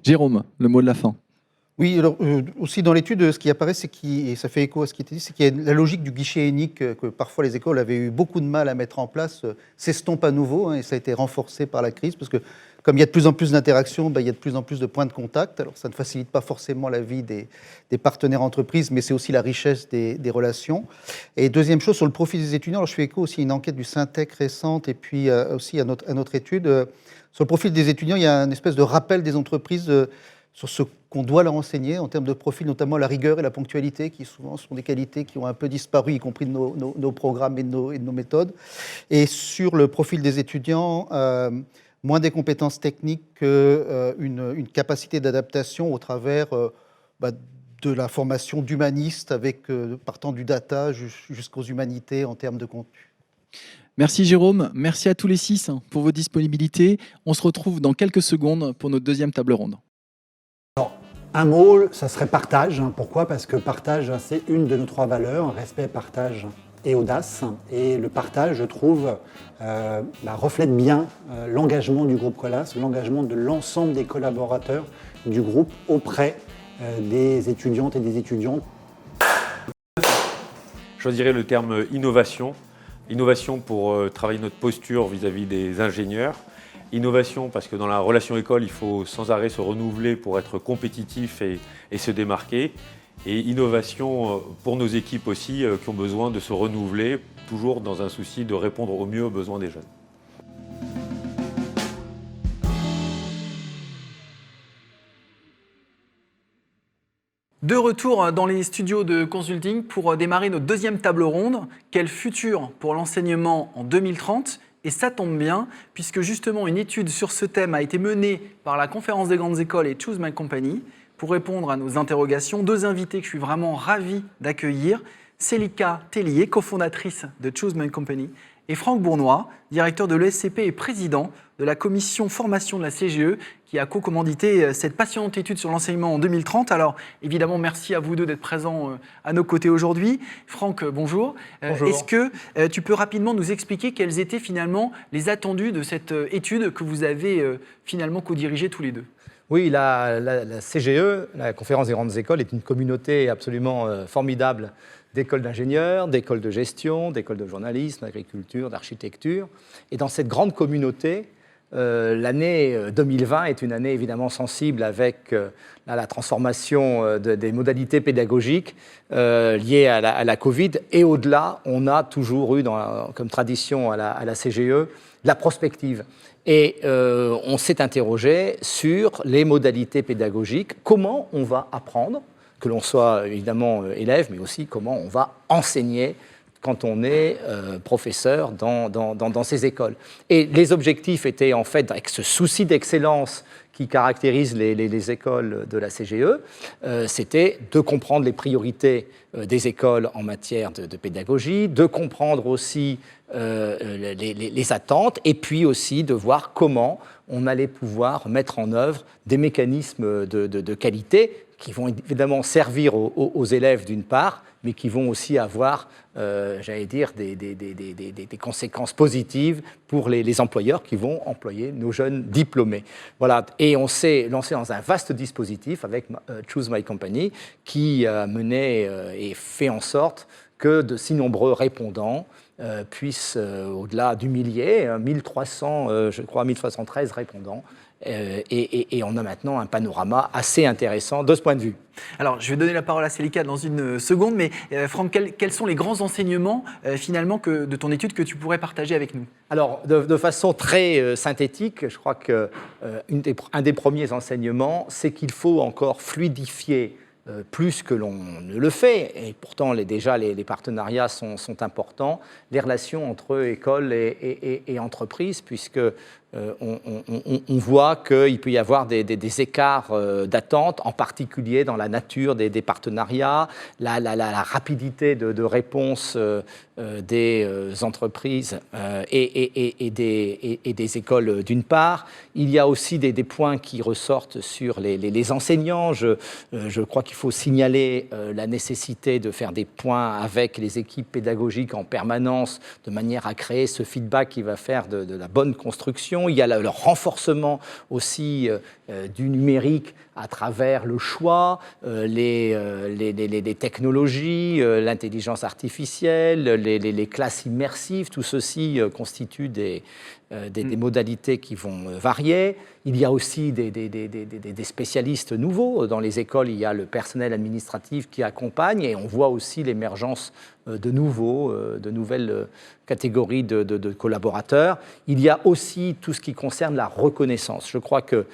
J: Jérôme, le mot de la fin.
K: Oui, alors aussi dans l'étude, ce qui apparaît, et ça fait écho à ce qui était dit, c'est qu'il y a la logique du guichet unique que parfois les écoles avaient eu beaucoup de mal à mettre en place, s'estompe à nouveau, et ça a été renforcé par la crise, parce que comme il y a de plus en plus d'interactions, il y a de plus en plus de points de contact. Alors ça ne facilite pas forcément la vie des partenaires entreprises, mais c'est aussi la richesse des relations. Et deuxième chose, sur le profil des étudiants, alors je fais écho aussi à une enquête du Syntec récente, et puis aussi à notre étude. Sur le profil des étudiants, il y a une espèce de rappel des entreprises sur ce qu'on doit leur enseigner en termes de profil, notamment la rigueur et la ponctualité, qui souvent sont des qualités qui ont un peu disparu, y compris de nos programmes et de nos méthodes. Et sur le profil des étudiants, moins des compétences techniques qu'une capacité d'adaptation au travers de la formation d'humanistes, partant du data jusqu'aux humanités en termes de contenu.
J: Merci Jérôme, merci à tous les 6 pour vos disponibilités. On se retrouve dans quelques secondes pour notre deuxième table ronde.
L: Alors, un mot, ça serait partage. Pourquoi ? Parce que partage, c'est une de nos 3 valeurs, respect, partage et audace. Et le partage, je trouve, reflète bien l'engagement du groupe Colas, l'engagement de l'ensemble des collaborateurs du groupe auprès des étudiantes et des étudiants.
M: Je choisirais le terme innovation. Innovation pour travailler notre posture vis-à-vis des ingénieurs. Innovation parce que dans la relation école, il faut sans arrêt se renouveler pour être compétitif et se démarquer. Et innovation pour nos équipes aussi qui ont besoin de se renouveler, toujours dans un souci de répondre au mieux aux besoins des jeunes.
A: De retour dans les studios de consulting pour démarrer notre deuxième table ronde. Quel futur pour l'enseignement en 2030 ? Et ça tombe bien, puisque justement une étude sur ce thème a été menée par la Conférence des grandes écoles et Choose My Company. Pour répondre à nos interrogations, 2 invités que je suis vraiment ravi d'accueillir. Célika Tellier, cofondatrice de Choose My Company, et Franck Bournois, directeur de l'ESCP et président de la commission formation de la CGE, qui a co-commandité cette passionnante étude sur l'enseignement en 2030. Alors, évidemment, merci à vous deux d'être présents à nos côtés aujourd'hui. Franck, bonjour.
N: Bonjour.
A: Est-ce que tu peux rapidement nous expliquer quels étaient finalement les attendus de cette étude que vous avez finalement co-dirigée tous les deux ?
N: Oui, la CGE, la Conférence des grandes écoles, est une communauté absolument formidable d'écoles d'ingénieurs, d'écoles de gestion, d'écoles de journalisme, d'agriculture, d'architecture. Et dans cette grande communauté, l'année 2020 est une année évidemment sensible avec la transformation des modalités pédagogiques liées à la Covid. Et au-delà, on a toujours eu comme tradition à la CGE la prospective. Et on s'est interrogé sur les modalités pédagogiques, comment on va apprendre, que l'on soit évidemment élève, mais aussi comment on va enseigner quand on est professeur dans ces écoles. Et les objectifs étaient en fait, avec ce souci d'excellence qui caractérise les écoles de la CGE, c'était de comprendre les priorités des écoles en matière de pédagogie, de comprendre aussi les attentes, et puis aussi de voir comment on allait pouvoir mettre en œuvre des mécanismes de qualité qui vont évidemment servir aux élèves d'une part, mais qui vont aussi avoir, j'allais dire, des conséquences positives pour les employeurs qui vont employer nos jeunes diplômés. Voilà. Et on s'est lancé dans un vaste dispositif avec Choose My Company qui a mené et fait en sorte que de si nombreux répondants puissent, au-delà du millier, 1300, je crois 1313 répondants, et on a maintenant un panorama assez intéressant de ce point de vue.
A: Alors, je vais donner la parole à Célica dans une seconde, mais Franck, quels sont les grands enseignements finalement de ton étude que tu pourrais partager avec nous?
N: Alors, de façon très synthétique, je crois qu'un des premiers enseignements, c'est qu'il faut encore fluidifier plus que l'on ne le fait, et pourtant déjà les partenariats sont importants, les relations entre écoles et entreprises, puisque on voit qu'il peut y avoir des écarts d'attente, en particulier dans la nature des partenariats, la rapidité de réponse des entreprises et des écoles d'une part. Il y a aussi des points qui ressortent sur les enseignants. Je crois qu'il faut signaler la nécessité de faire des points avec les équipes pédagogiques en permanence, de manière à créer ce feedback qui va faire de la bonne construction. Il y a le renforcement aussi du numérique à travers le choix, les technologies, l'intelligence artificielle, les classes immersives, tout ceci constitue des modalités qui vont varier. Il y a aussi des spécialistes nouveaux. Dans les écoles, il y a le personnel administratif qui accompagne, et on voit aussi l'émergence de nouvelles catégories de collaborateurs. Il y a aussi tout ce qui concerne la reconnaissance. Je crois que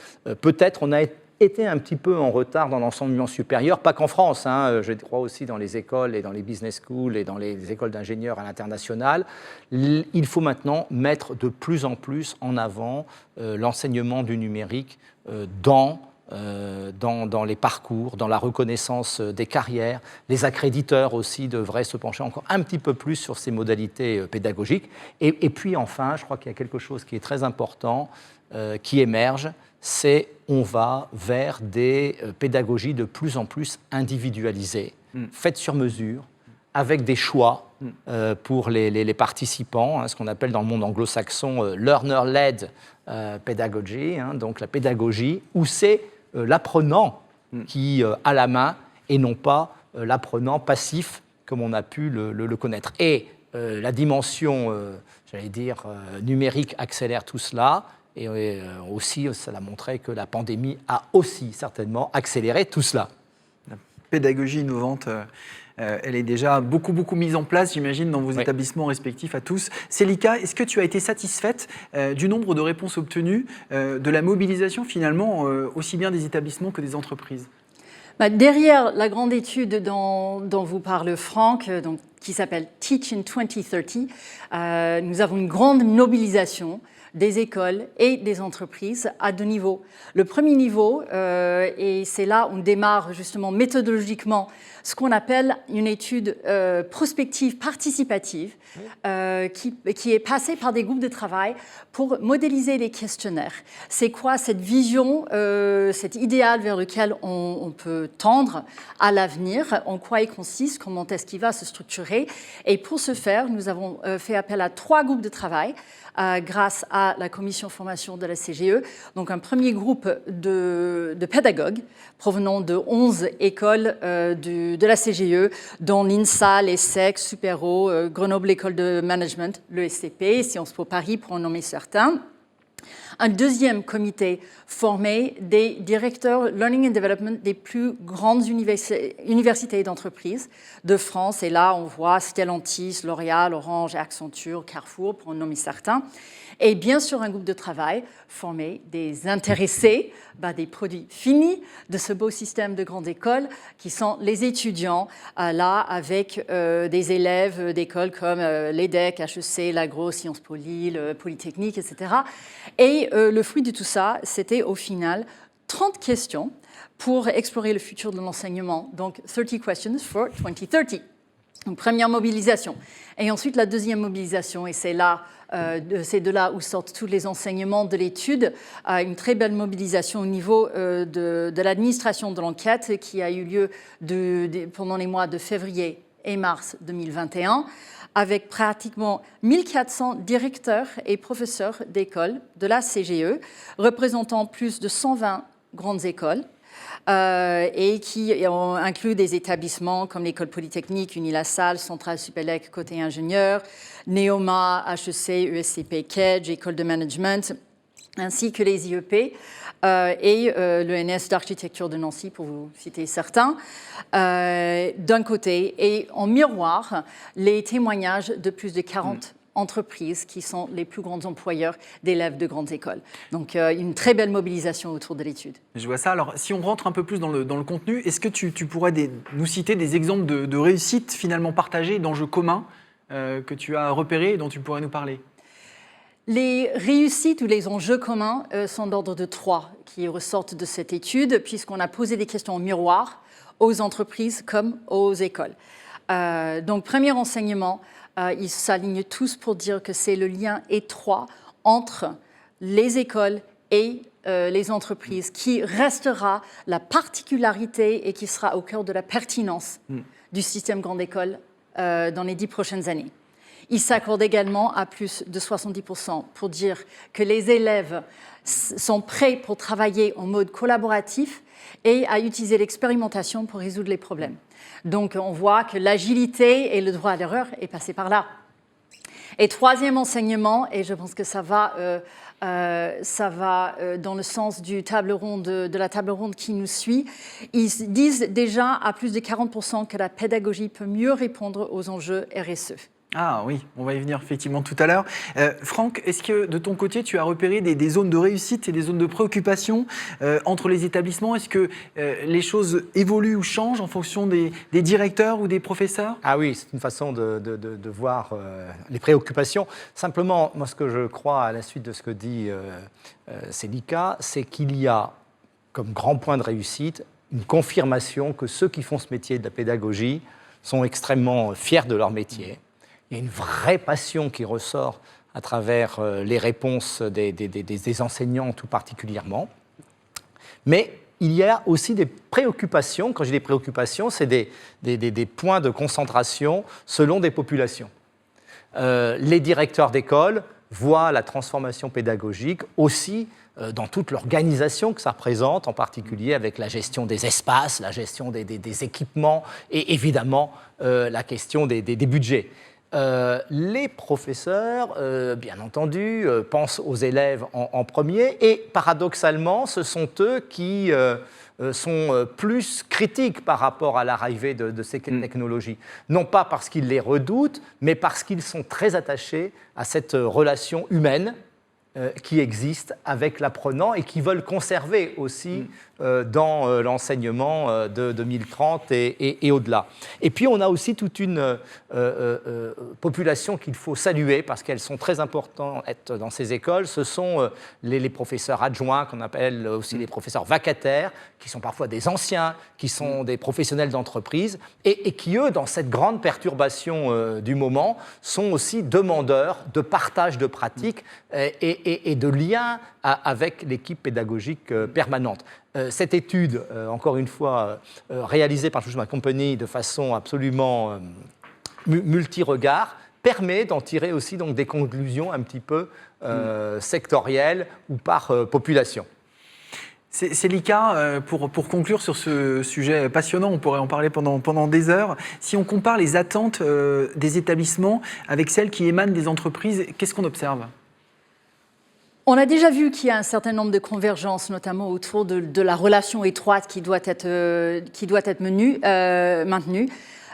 N: peut-être on a été un petit peu en retard dans l'enseignement supérieur, pas qu'en France, je crois aussi dans les écoles et dans les business schools et dans les écoles d'ingénieurs à l'international. Il faut maintenant mettre de plus en plus en avant l'enseignement du numérique dans les parcours, dans la reconnaissance des carrières. Les accréditeurs aussi devraient se pencher encore un petit peu plus sur ces modalités pédagogiques. Et puis enfin, je crois qu'il y a quelque chose qui est très important qui émerge, c'est on va vers des pédagogies de plus en plus individualisées, faites sur mesure, avec des choix pour les participants, ce qu'on appelle dans le monde anglo-saxon learner-led pedagogy, donc la pédagogie où c'est l'apprenant qui a la main et non pas l'apprenant passif comme on a pu le connaître. Et la dimension, j'allais dire, numérique accélère tout cela. Et aussi, ça a montré que la pandémie a aussi certainement accéléré tout cela.
A: La pédagogie innovante, elle est déjà beaucoup mise en place, j'imagine, dans vos établissements respectifs à tous. Célica, est-ce que tu as été satisfaite du nombre de réponses obtenues, de la mobilisation finalement, aussi bien des établissements que des entreprises?
O: Derrière la grande étude dont vous parle Franck, qui s'appelle Teach in 2030, nous avons une grande mobilisation des écoles et des entreprises à deux niveaux. Le premier niveau, et c'est là où on démarre justement méthodologiquement ce qu'on appelle une étude prospective participative qui est passée par des groupes de travail pour modéliser les questionnaires. C'est quoi cette vision, cet idéal vers lequel on peut tendre à l'avenir, en quoi il consiste, comment est-ce qu'il va se structurer. Et pour ce faire, nous avons fait appel à 3 groupes de travail grâce à la commission formation de la CGE. Donc un premier groupe de pédagogues provenant de 11 écoles de la CGE, dont l'INSA, l'ESSEC, Supero, Grenoble École de Management, l'ESCP, Sciences Po Paris pour en nommer certains. Un deuxième comité formait des directeurs Learning and Development des plus grandes universités d'entreprise de France. Et là, on voit Stellantis, L'Oréal, Orange, Accenture, Carrefour, pour en nommer certains. Et bien sûr, un groupe de travail formait des intéressés des produits finis de ce beau système de grandes écoles qui sont les étudiants, là, avec des élèves d'écoles comme l'EDEC, HEC, l'Agro, Sciences Po Lille, Polytechnique, etc. Et le fruit de tout ça, c'était au final 30 questions pour explorer le futur de l'enseignement. Donc, 30 questions for 2030. Une première mobilisation. Et ensuite, la deuxième mobilisation, et c'est de là où sortent tous les enseignements de l'étude, une très belle mobilisation au niveau de l'administration de l'enquête qui a eu lieu pendant les mois de février et mars 2021, avec pratiquement 1400 directeurs et professeurs d'écoles de la CGE, représentant plus de 120 grandes écoles, et qui ont inclus des établissements comme l'École Polytechnique, Unilassal, Centrale Supélec côté ingénieur, Neoma, HEC, ESCP, KEDGE, École de Management, ainsi que les IEP et l'ENS d'architecture de Nancy, pour vous citer certains, d'un côté, et en miroir, les témoignages de plus de 40 entreprises qui sont les plus grands employeurs d'élèves de grandes écoles. Donc, une très belle mobilisation autour de l'étude.
A: Je vois ça. Alors, si on rentre un peu plus dans le contenu, est-ce que tu pourrais nous citer des exemples de réussites finalement partagées, d'enjeux communs que tu as repérés et dont tu pourrais nous parler ?
O: Les réussites ou les enjeux communs sont d'ordre de 3 qui ressortent de cette étude, puisqu'on a posé des questions en miroir aux entreprises comme aux écoles. Donc, premier enseignement, ils s'alignent tous pour dire que c'est le lien étroit entre les écoles et les entreprises qui restera la particularité et qui sera au cœur de la pertinence du système grande école dans les 10 prochaines années. Ils s'accordent également à plus de 70% pour dire que les élèves sont prêts pour travailler en mode collaboratif et à utiliser l'expérimentation pour résoudre les problèmes. Donc, on voit que l'agilité et le droit à l'erreur est passé par là. Et troisième enseignement, et je pense que ça va dans le sens de la table ronde qui nous suit, ils disent déjà à plus de 40% que la pédagogie peut mieux répondre aux enjeux RSE.
A: Ah oui, on va y venir effectivement tout à l'heure. Franck, est-ce que de ton côté, tu as repéré des zones de réussite et des zones de préoccupation entre les établissements ? Est-ce que les choses évoluent ou changent en fonction des directeurs ou des professeurs ?
N: Ah oui, c'est une façon de voir les préoccupations. Simplement, moi, ce que je crois à la suite de ce que dit Célica, c'est qu'il y a comme grand point de réussite une confirmation que ceux qui font ce métier de la pédagogie sont extrêmement fiers de leur métier. Il y a une vraie passion qui ressort à travers les réponses des enseignants tout particulièrement. Mais il y a aussi des préoccupations. Quand je dis des préoccupations, c'est des points de concentration selon des populations. Les directeurs d'école voient la transformation pédagogique aussi dans toute l'organisation que ça représente, en particulier avec la gestion des espaces, la gestion des équipements et évidemment la question des budgets. Les professeurs, bien entendu, pensent aux élèves en premier et paradoxalement, ce sont eux qui sont plus critiques par rapport à l'arrivée de ces technologies. Non pas parce qu'ils les redoutent, mais parce qu'ils sont très attachés à cette relation humaine qui existe avec l'apprenant et qui veulent conserver aussi dans l'enseignement de 2030 et au-delà. Et puis on a aussi toute une population qu'il faut saluer parce qu'elles sont très importantes dans ces écoles. Ce sont les professeurs adjoints, qu'on appelle aussi les professeurs vacataires, qui sont parfois des anciens, qui sont des professionnels d'entreprise et qui, eux, dans cette grande perturbation du moment, sont aussi demandeurs de partage de pratiques et de liens avec l'équipe pédagogique permanente. Cette étude, encore une fois, réalisée par Schumann Company de façon absolument multi-regard, permet d'en tirer aussi donc, des conclusions un petit peu sectorielles ou par population.
A: Célica, pour conclure sur ce sujet passionnant, on pourrait en parler pendant des heures. Si on compare les attentes des établissements avec celles qui émanent des entreprises, qu'est-ce qu'on observe ?
O: On a déjà vu qu'il y a un certain nombre de convergences, notamment autour de la relation étroite qui doit être maintenue.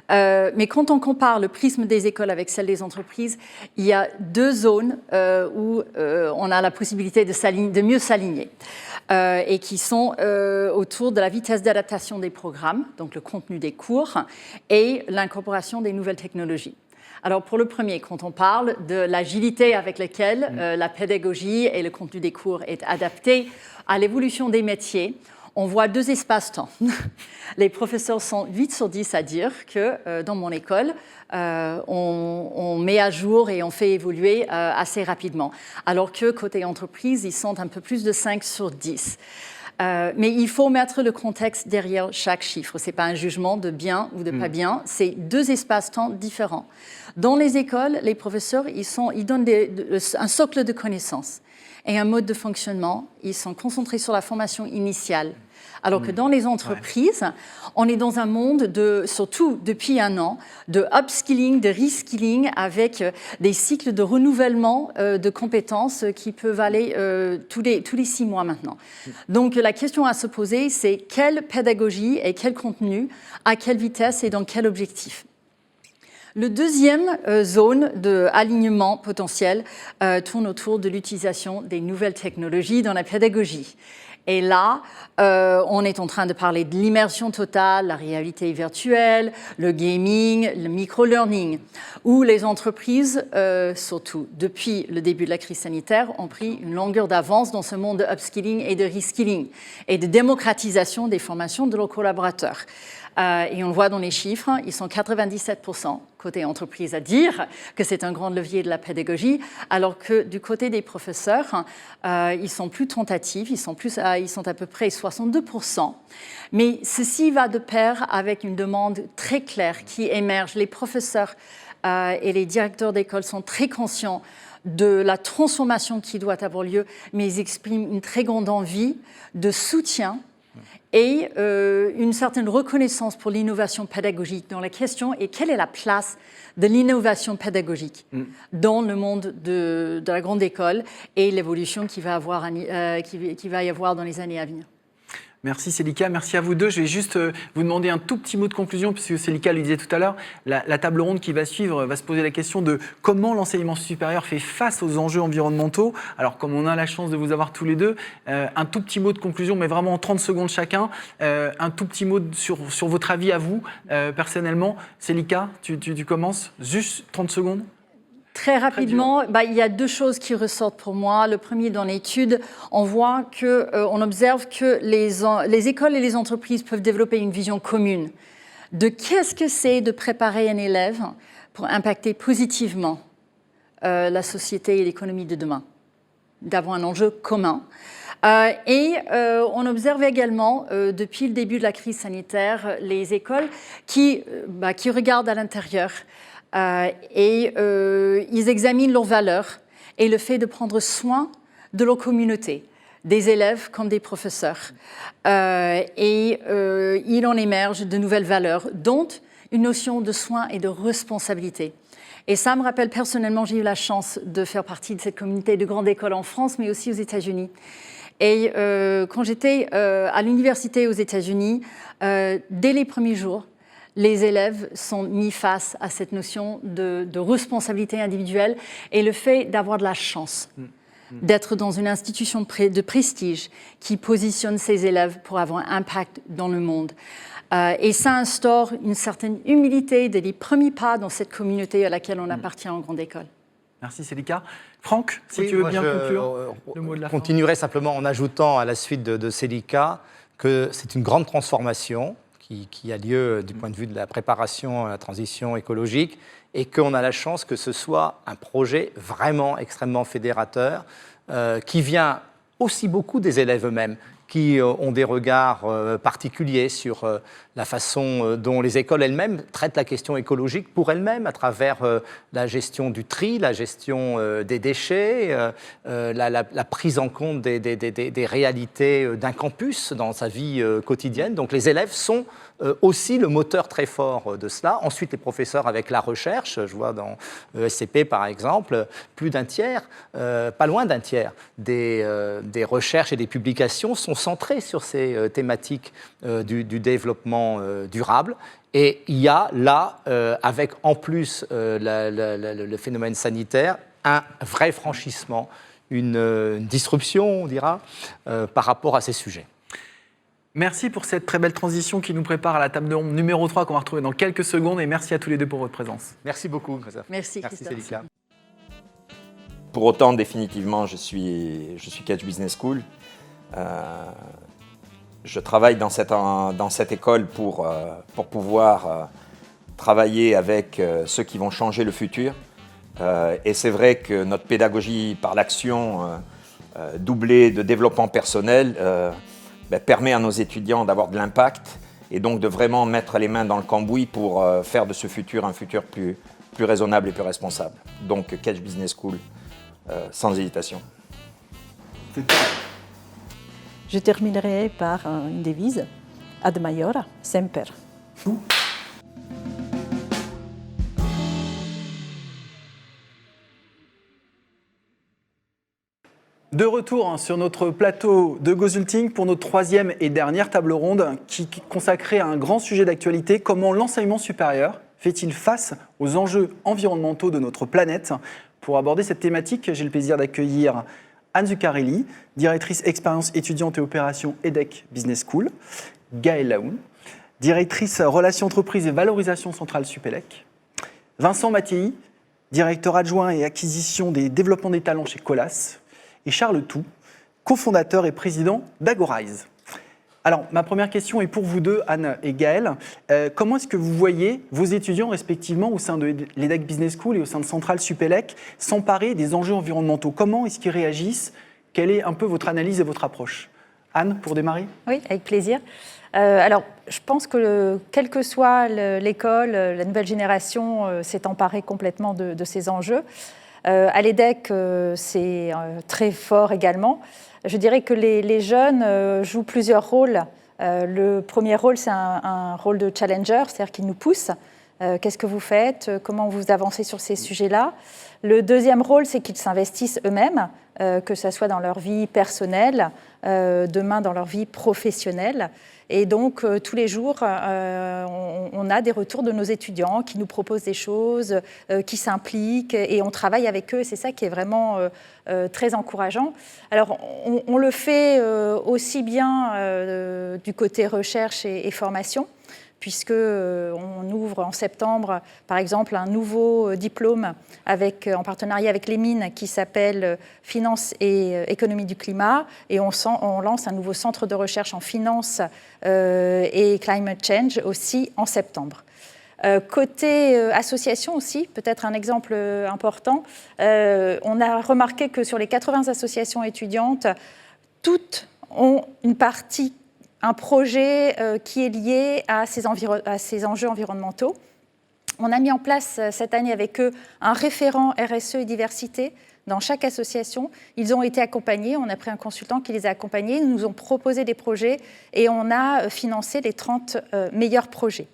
O: Mais quand on compare le prisme des écoles avec celle des entreprises, il y a deux zones où on a la possibilité de mieux s'aligner et qui sont autour de la vitesse d'adaptation des programmes, donc le contenu des cours, et l'incorporation des nouvelles technologies. Alors pour le premier, quand on parle de l'agilité avec laquelle la pédagogie et le contenu des cours est adapté à l'évolution des métiers, on voit deux espaces-temps. Les professeurs sont 8 sur 10 à dire que dans mon école, on met à jour et on fait évoluer assez rapidement, alors que côté entreprise, ils sont un peu plus de 5 sur 10. Mais il faut mettre le contexte derrière chaque chiffre. Ce n'est pas un jugement de bien ou de pas bien, c'est deux espaces-temps différents. Dans les écoles, les professeurs, ils donnent un socle de connaissances et un mode de fonctionnement. Ils sont concentrés sur la formation initiale. Alors que dans les entreprises, on est dans un monde, surtout depuis un an, de upskilling, de reskilling, avec des cycles de renouvellement de compétences qui peuvent aller tous les 6 mois maintenant. Donc la question à se poser, c'est quelle pédagogie et quel contenu, à quelle vitesse et dans quel objectif. Le deuxième zone d'alignement potentiel tourne autour de l'utilisation des nouvelles technologies dans la pédagogie. Et là, on est en train de parler de l'immersion totale, la réalité virtuelle, le gaming, le micro-learning, où les entreprises, surtout depuis le début de la crise sanitaire, ont pris une longueur d'avance dans ce monde de upskilling et de reskilling et de démocratisation des formations de leurs collaborateurs. Et on le voit dans les chiffres, ils sont 97% côté entreprise à dire que c'est un grand levier de la pédagogie, alors que du côté des professeurs, ils sont plus tentatifs, ils sont à peu près 62%. Mais ceci va de pair avec une demande très claire qui émerge. Les professeurs et les directeurs d'école sont très conscients de la transformation qui doit avoir lieu, mais ils expriment une très grande envie de soutien et une certaine reconnaissance pour l'innovation pédagogique dans la question est quelle est la place de l'innovation pédagogique dans le monde de la grande école et l'évolution qu'il va y avoir dans les années à venir.
A: Merci Célika, merci à vous deux. Je vais juste vous demander un tout petit mot de conclusion, puisque Célika le disait tout à l'heure, la table ronde qui va suivre va se poser la question de comment l'enseignement supérieur fait face aux enjeux environnementaux. Alors comme on a la chance de vous avoir tous les deux, un tout petit mot de conclusion, mais vraiment en 30 secondes chacun, un tout petit mot sur votre avis à vous, personnellement. Célika, tu commences, juste 30 secondes.
O: Très rapidement, il y a deux choses qui ressortent pour moi. Le premier, dans l'étude, on voit on observe que les écoles et les entreprises peuvent développer une vision commune de qu'est-ce que c'est de préparer un élève pour impacter positivement la société et l'économie de demain, d'avoir un enjeu commun. On observe également, depuis le début de la crise sanitaire, les écoles qui regardent à l'intérieur ils examinent leurs valeurs et le fait de prendre soin de leur communauté, des élèves comme des professeurs. Il en émerge de nouvelles valeurs, dont une notion de soin et de responsabilité. Et ça me rappelle personnellement, j'ai eu la chance de faire partie de cette communauté de grandes écoles en France, mais aussi aux États-Unis. Et quand j'étais à l'université aux États-Unis, dès les premiers jours, les élèves sont mis face à cette notion de responsabilité individuelle et le fait d'avoir de la chance, d'être dans une institution de prestige qui positionne ses élèves pour avoir un impact dans le monde. Et ça instaure une certaine humilité dès les premiers pas dans cette communauté à laquelle on appartient en grande école.
A: Merci Célika. Franck, si tu veux bien conclure le mot de la fin.
N: Je continuerai simplement en ajoutant à la suite de Célika que c'est une grande transformation qui a lieu du point de vue de la préparation à la transition écologique et qu'on a la chance que ce soit un projet vraiment extrêmement fédérateur qui vient aussi beaucoup des élèves eux-mêmes qui ont des regards particuliers sur la façon dont les écoles elles-mêmes traitent la question écologique pour elles-mêmes, à travers la gestion du tri, la gestion des déchets, la prise en compte des réalités d'un campus dans sa vie quotidienne. Donc les élèves sont aussi le moteur très fort de cela. Ensuite, les professeurs avec la recherche, je vois dans ESCP par exemple, plus d'un tiers, pas loin d'un tiers des recherches et des publications sont centrées sur ces thématiques du développement durable. Et il y a là, avec en plus le phénomène sanitaire, un vrai franchissement, une disruption, on dira, par rapport à ces sujets.
A: Merci pour cette très belle transition qui nous prépare à la table de ronde numéro 3 qu'on va retrouver dans quelques secondes. Et merci à tous les deux pour votre présence.
N: Merci beaucoup, Christophe.
O: Merci, Christophe.
N: Célica.
G: Pour autant, définitivement, je suis Catch Business School. Je travaille dans cette école pour pouvoir travailler avec ceux qui vont changer le futur. Et c'est vrai que notre pédagogie par l'action doublée de développement personnel permet à nos étudiants d'avoir de l'impact et donc de vraiment mettre les mains dans le cambouis pour faire de ce futur un futur plus raisonnable et plus responsable. Donc Catch Business School, sans hésitation.
F: Je terminerai par une devise, ad maiora semper.
A: De retour sur notre plateau de Gozulting pour notre troisième et dernière table ronde qui est consacrée à un grand sujet d'actualité, comment l'enseignement supérieur fait-il face aux enjeux environnementaux de notre planète? Pour aborder cette thématique, j'ai le plaisir d'accueillir Anne Zuccarelli, directrice expérience étudiante et opération EDEC Business School, Gaëlle Laoun, directrice relations entreprises et valorisation centrale Supélec, Vincent Mattei, directeur adjoint et acquisition des développements des talents chez Colas, et Charles Tout, cofondateur et président d'Agorize. Alors, ma première question est pour vous deux, Anne et Gaëlle. Comment est-ce que vous voyez vos étudiants respectivement au sein de l'EDEC Business School et au sein de Centrale Supélec s'emparer des enjeux environnementaux? Comment est-ce qu'ils réagissent? Quelle est un peu votre analyse et votre approche? Anne, pour démarrer?
D: Oui, avec plaisir. Alors, je pense que quelle que soit l'école, la nouvelle génération s'est emparée complètement de ces enjeux. À l'EDEC, c'est très fort également. Je dirais que les jeunes jouent plusieurs rôles. Le premier rôle, c'est un rôle de challenger, c'est-à-dire qu'ils nous poussent. Qu'est-ce que vous faites? Comment vous avancez sur ces sujets-là? Le deuxième rôle, c'est qu'ils s'investissent eux-mêmes, que ce soit dans leur vie personnelle, demain dans leur vie professionnelle. Et donc, tous les jours, on a des retours de nos étudiants qui nous proposent des choses, qui s'impliquent, et on travaille avec eux. C'est ça qui est vraiment très encourageant. Alors, on le fait aussi bien du côté recherche et formation, puisqu'on ouvre en septembre, par exemple, un nouveau diplôme en partenariat avec les mines qui s'appelle Finance et économie du climat, et on lance un nouveau centre de recherche en finance et climate change aussi en septembre. Côté association aussi, peut-être un exemple important, on a remarqué que sur les 80 associations étudiantes, toutes ont une partie, un projet qui est lié à ces enjeux environnementaux. On a mis en place cette année avec eux un référent RSE et diversité dans chaque association. Ils ont été accompagnés, on a pris un consultant qui les a accompagnés, ils nous ont proposé des projets et on a financé les 30 meilleurs projets.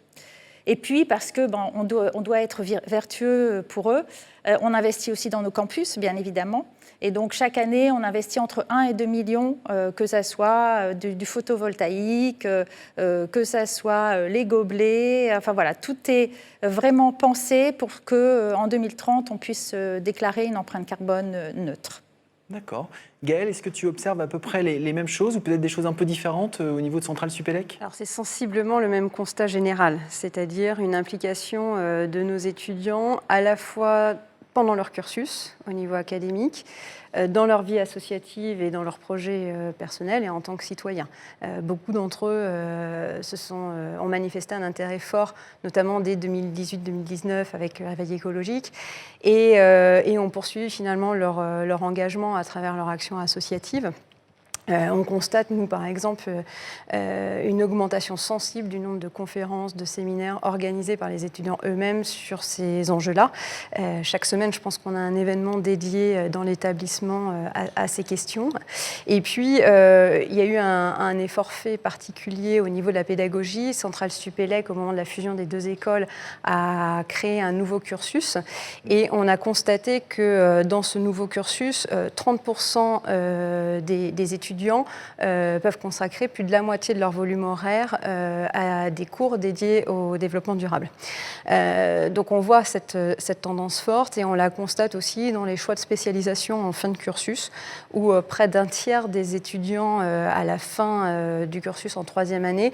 D: Et puis, parce qu'on doit être vertueux pour eux, on investit aussi dans nos campus, bien évidemment. Et donc, chaque année, on investit entre 1 et 2 millions, que ça soit du photovoltaïque, que ça soit les gobelets. Enfin voilà, tout est vraiment pensé pour qu'en 2030, on puisse déclarer une empreinte carbone neutre.
A: D'accord. Gaëlle, est-ce que tu observes à peu près les mêmes choses ou peut-être des choses un peu différentes au niveau de Centrale Supélec?
P: Alors c'est sensiblement le même constat général, c'est-à-dire une implication de nos étudiants à la fois pendant leur cursus au niveau académique, dans leur vie associative et dans leurs projets personnels et en tant que citoyens. Beaucoup d'entre eux ont manifesté un intérêt fort, notamment dès 2018-2019 avec le Réveil écologique, et ont poursuivi finalement leur engagement à travers leur action associative. On constate, nous, par exemple, une augmentation sensible du nombre de conférences, de séminaires organisés par les étudiants eux-mêmes sur ces enjeux-là. Chaque semaine, je pense qu'on a un événement dédié dans l'établissement à ces questions. Et puis, il y a eu un effort fait particulier au niveau de la pédagogie. Centrale Supélec, au moment de la fusion des deux écoles, a créé un nouveau cursus. Et on a constaté que dans ce nouveau cursus, 30% des étudiants peuvent consacrer plus de la moitié de leur volume horaire à des cours dédiés au développement durable. Donc on voit cette tendance forte et on la constate aussi dans les choix de spécialisation en fin de cursus, où près d'un tiers des étudiants à la fin du cursus en troisième année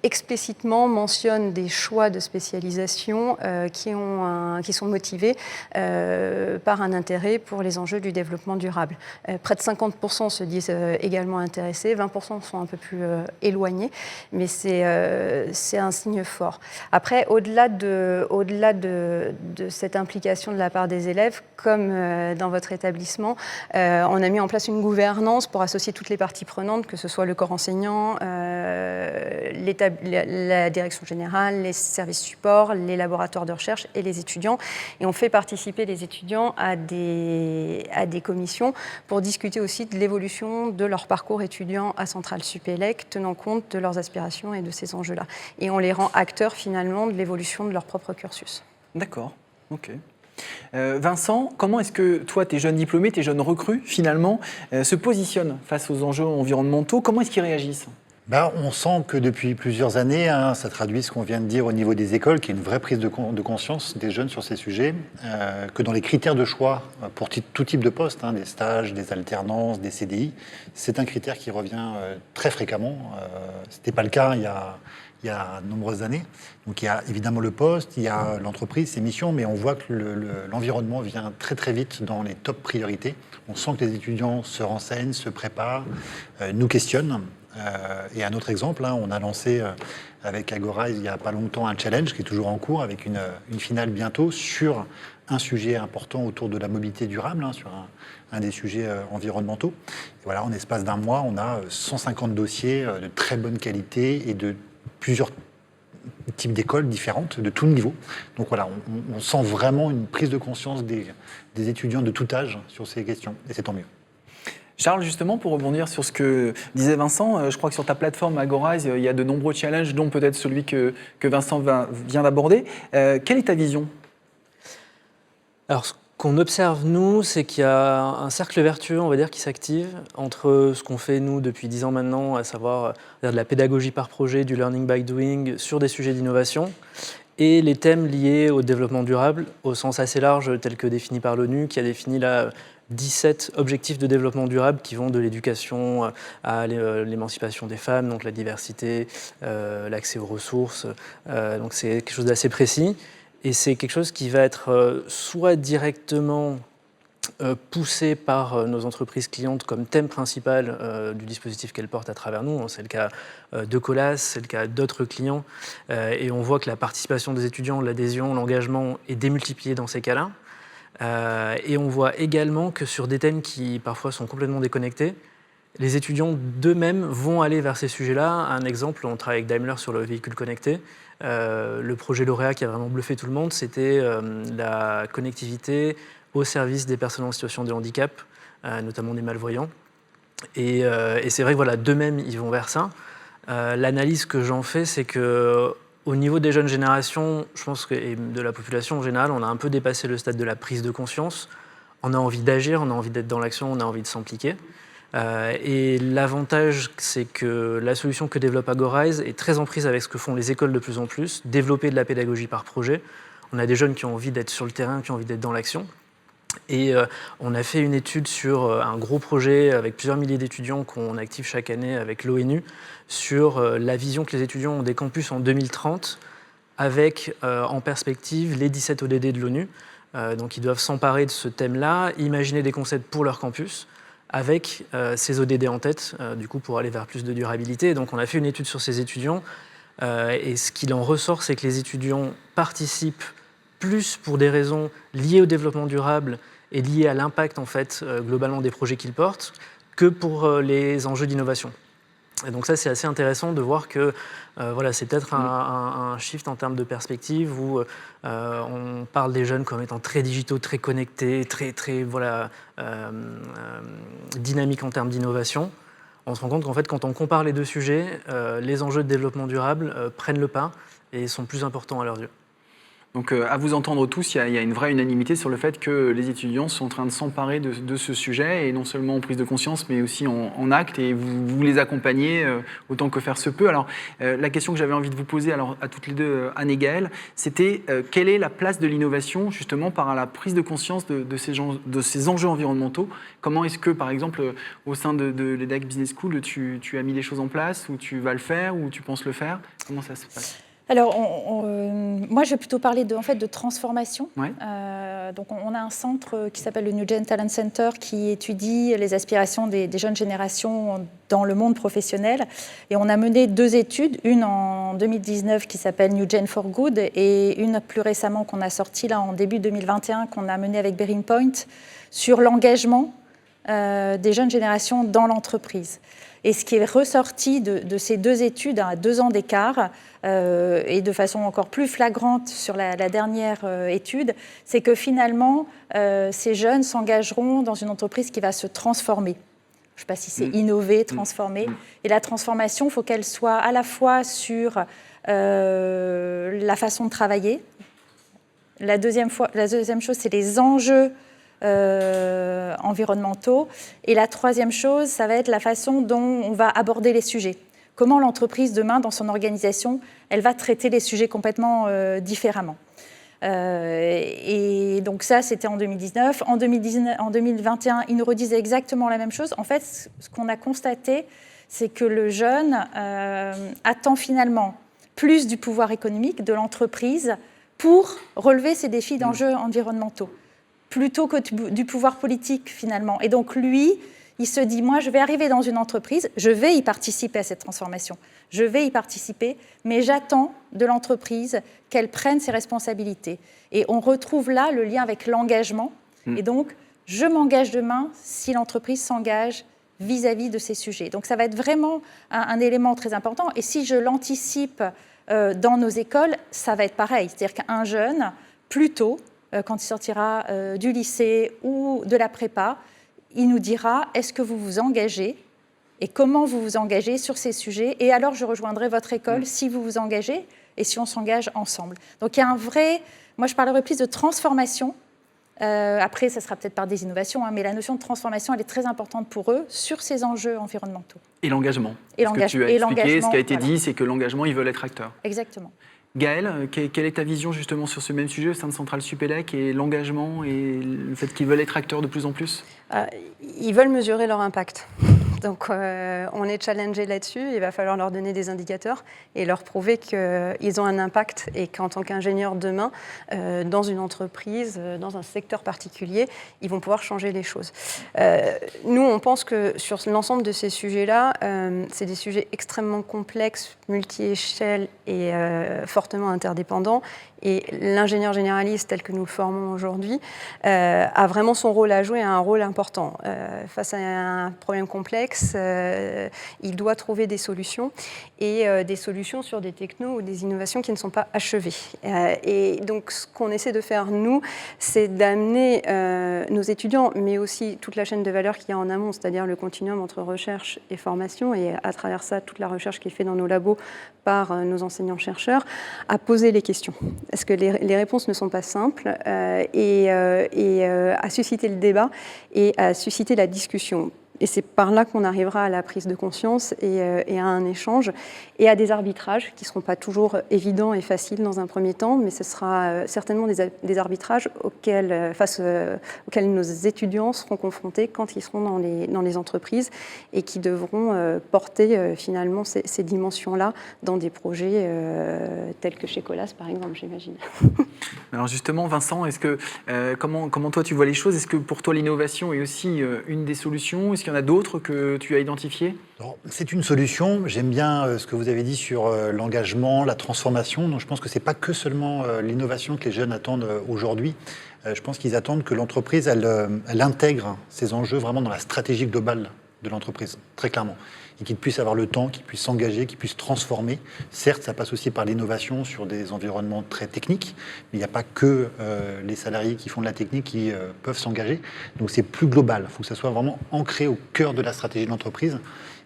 P: explicitement mentionnent des choix de spécialisation qui sont motivés par un intérêt pour les enjeux du développement durable. Près de 50% se disent également intéressés, 20% sont un peu plus éloignés, mais c'est un signe fort. Après, au-delà de cette implication de la part des élèves, comme dans votre établissement, on a mis en place une gouvernance pour associer toutes les parties prenantes, que ce soit le corps enseignant, la direction générale, les services supports, les laboratoires de recherche et les étudiants. Et on fait participer les étudiants à des commissions pour discuter aussi de l'évolution de leur parcours étudiant à Centrale Supélec, tenant compte de leurs aspirations et de ces enjeux-là. Et on les rend acteurs finalement de l'évolution de leur propre cursus.
A: D'accord, ok. Vincent, comment est-ce que toi, tes jeunes diplômés, tes jeunes recrues, finalement, se positionnent face aux enjeux environnementaux? Comment est-ce qu'ils réagissent?
L: On sent que depuis plusieurs années, ça traduit ce qu'on vient de dire au niveau des écoles, qu'il y a une vraie prise de conscience des jeunes sur ces sujets, que dans les critères de choix pour tout type de poste, des stages, des alternances, des CDI, c'est un critère qui revient très fréquemment. Ce n'était pas le cas il y a de nombreuses années. Donc il y a évidemment le poste, il y a l'entreprise, ses missions, mais on voit que l'environnement vient très très vite dans les top priorités. On sent que les étudiants se renseignent, se préparent, nous questionnent. Et un autre exemple, on a lancé avec Agora il n'y a pas longtemps un challenge qui est toujours en cours avec une finale bientôt sur un sujet important autour de la mobilité durable, sur un des sujets environnementaux. Et voilà, en espace d'un mois, on a 150 dossiers de très bonne qualité et de plusieurs types d'écoles différentes, de tout niveau. Donc voilà, on sent vraiment une prise de conscience des étudiants de tout âge sur ces questions, et c'est tant mieux.
A: Charles, justement, pour rebondir sur ce que disait Vincent, je crois que sur ta plateforme Agorize, il y a de nombreux challenges, dont peut-être celui que Vincent vient d'aborder. Quelle est ta vision?
Q: Alors, ce qu'on observe, nous, c'est qu'il y a un cercle vertueux, on va dire, qui s'active entre ce qu'on fait, nous, depuis 10 ans maintenant, à savoir de la pédagogie par projet, du learning by doing, sur des sujets d'innovation, et les thèmes liés au développement durable, au sens assez large, tel que défini par l'ONU, qui a défini 17 objectifs de développement durable qui vont de l'éducation à l'émancipation des femmes, donc la diversité, l'accès aux ressources. Donc c'est quelque chose d'assez précis. Et c'est quelque chose qui va être soit directement poussé par nos entreprises clientes comme thème principal du dispositif qu'elles portent à travers nous. C'est le cas de Colas, c'est le cas d'autres clients. Et on voit que la participation des étudiants, l'adhésion, l'engagement est démultiplié dans ces cas-là. Et on voit également que sur des thèmes qui parfois sont complètement déconnectés, les étudiants d'eux-mêmes vont aller vers ces sujets-là. Un exemple, on travaille avec Daimler sur le véhicule connecté. Le projet lauréat qui a vraiment bluffé tout le monde, c'était la connectivité au service des personnes en situation de handicap, notamment des malvoyants. Et c'est vrai que voilà, d'eux-mêmes, ils vont vers ça. L'analyse que j'en fais, c'est que au niveau des jeunes générations, je pense que, et de la population en général, on a un peu dépassé le stade de la prise de conscience. On a envie d'agir, on a envie d'être dans l'action, on a envie de s'impliquer. Et l'avantage, c'est que la solution que développe Agorize est très en prise avec ce que font les écoles de plus en plus, développer de la pédagogie par projet. On a des jeunes qui ont envie d'être sur le terrain, qui ont envie d'être dans l'action. Et on a fait une étude sur un gros projet avec plusieurs milliers d'étudiants qu'on active chaque année avec l'ONU sur la vision que les étudiants ont des campus en 2030 avec en perspective les 17 ODD de l'ONU. Donc ils doivent s'emparer de ce thème-là, imaginer des concepts pour leur campus avec ces ODD en tête, du coup pour aller vers plus de durabilité. Donc on a fait une étude sur ces étudiants et ce qu'il en ressort, c'est que les étudiants participent plus pour des raisons liées au développement durable et liées à l'impact en fait globalement des projets qu'ils portent, que pour les enjeux d'innovation. Et donc ça, c'est assez intéressant de voir que voilà, c'est peut-être un shift en termes de perspective où on parle des jeunes comme étant très digitaux, très connectés, très voilà, dynamiques en termes d'innovation. On se rend compte qu'en fait, quand on compare les deux sujets, les enjeux de développement durable prennent le pas et sont plus importants à leurs yeux.
A: Donc, à vous entendre tous, il y a une vraie unanimité sur le fait que les étudiants sont en train de s'emparer de ce sujet, et non seulement en prise de conscience, mais aussi en acte, et vous les accompagnez autant que faire se peut. Alors, la question que j'avais envie de vous poser à toutes les deux, Anne et Gaëlle, c'était quelle est la place de l'innovation, justement, par la prise de conscience de ces enjeux environnementaux? Comment est-ce que, par exemple, au sein de l'EDHEC Business School, tu as mis des choses en place, ou tu vas le faire, ou tu penses le faire? Comment ça se passe?
D: Alors, moi, je vais plutôt parler de transformation.
A: Ouais.
D: Donc, on a un centre qui s'appelle le New Gen Talent Center qui étudie les aspirations des jeunes générations dans le monde professionnel. Et on a mené 2 études, une en 2019 qui s'appelle New Gen for Good et une plus récemment qu'on a sortie là en début 2021 qu'on a menée avec Bearing Point sur l'engagement des jeunes générations dans l'entreprise. Et ce qui est ressorti de ces 2 études à 2 ans d'écart, et de façon encore plus flagrante sur la dernière étude, c'est que finalement, ces jeunes s'engageront dans une entreprise qui va se transformer. Je ne sais pas si c'est innover, transformer. Et la transformation, il faut qu'elle soit à la fois sur la façon de travailler. La deuxième chose, c'est les enjeux environnementaux. Et la troisième chose, ça va être la façon dont on va aborder les sujets. Comment l'entreprise, demain, dans son organisation, elle va traiter les sujets complètement différemment. Et donc ça, c'était en 2019. En 2021, ils nous redisaient exactement la même chose. En fait, ce qu'on a constaté, c'est que le jeune attend finalement plus du pouvoir économique de l'entreprise pour relever ces défis d'enjeux environnementaux, plutôt que du pouvoir politique, finalement. Et donc, lui, il se dit, moi, je vais arriver dans une entreprise, je vais y participer à cette transformation, je vais y participer, mais j'attends de l'entreprise qu'elle prenne ses responsabilités. Et on retrouve là le lien avec l'engagement. Et donc, je m'engage demain si l'entreprise s'engage vis-à-vis de ces sujets. Donc, ça va être vraiment un élément très important. Et si je l'anticipe dans nos écoles, ça va être pareil. C'est-à-dire qu'un jeune, plus tôt, quand il sortira du lycée ou de la prépa, il nous dira, est-ce que vous vous engagez et comment vous vous engagez sur ces sujets? Et alors, je rejoindrai votre école si vous vous engagez et si on s'engage ensemble. Donc, il y a un vrai... Moi, je parlerai plus de transformation. Après, ça sera peut-être par des innovations, mais la notion de transformation, elle est très importante pour eux sur ces enjeux environnementaux.
A: Et l'engagement.
D: Et
A: ce que tu as expliqué, ce qui a été
D: voilà.
A: dit, c'est que l'engagement, ils veulent être acteurs.
D: Exactement.
A: Gaëlle, quelle est ta vision justement sur ce même sujet au sein de Centrale Supélec et l'engagement et le fait qu'ils veulent être acteurs de plus en plus?
P: Ils veulent mesurer leur impact. Donc on est challengé là-dessus, il va falloir leur donner des indicateurs et leur prouver qu'ils ont un impact et qu'en tant qu'ingénieurs demain, dans une entreprise, dans un secteur particulier, ils vont pouvoir changer les choses. Nous, on pense que sur l'ensemble de ces sujets-là, c'est des sujets extrêmement complexes, multi-échelles et fortement interdépendants. Et l'ingénieur généraliste tel que nous le formons aujourd'hui a vraiment son rôle à jouer, un rôle important. Face à un problème complexe, il doit trouver des solutions et des solutions sur des technos ou des innovations qui ne sont pas achevées. Et donc ce qu'on essaie de faire, nous, c'est d'amener nos étudiants, mais aussi toute la chaîne de valeur qu'il y a en amont, c'est-à-dire le continuum entre recherche et formation, et à travers ça, toute la recherche qui est faite dans nos labos par nos enseignants-chercheurs, à poser les questions. Parce que les réponses ne sont pas simples et à susciter le débat et à susciter la discussion. Et c'est par là qu'on arrivera à la prise de conscience et à un échange et à des arbitrages qui ne seront pas toujours évidents et faciles dans un premier temps, mais ce sera certainement des arbitrages auxquels nos étudiants seront confrontés quand ils seront dans les entreprises et qui devront porter finalement ces dimensions-là dans des projets tels que chez Colas, par exemple, j'imagine.
A: Alors justement, Vincent, comment toi tu vois les choses? Est-ce que pour toi l'innovation est aussi une des solutions? Est-ce qu'il y en a d'autres que tu as identifiées?
L: C'est une solution. J'aime bien ce que vous avez dit sur l'engagement, la transformation. Donc je pense que ce n'est pas que seulement l'innovation que les jeunes attendent aujourd'hui. Je pense qu'ils attendent que l'entreprise elle intègre ces enjeux vraiment dans la stratégie globale de l'entreprise, très clairement. Et qu'ils puissent avoir le temps, qu'ils puissent s'engager, qu'ils puissent transformer. Certes, ça passe aussi par l'innovation sur des environnements très techniques, mais il n'y a pas que les salariés qui font de la technique qui peuvent s'engager. Donc c'est plus global. Il faut que ça soit vraiment ancré au cœur de la stratégie de l'entreprise.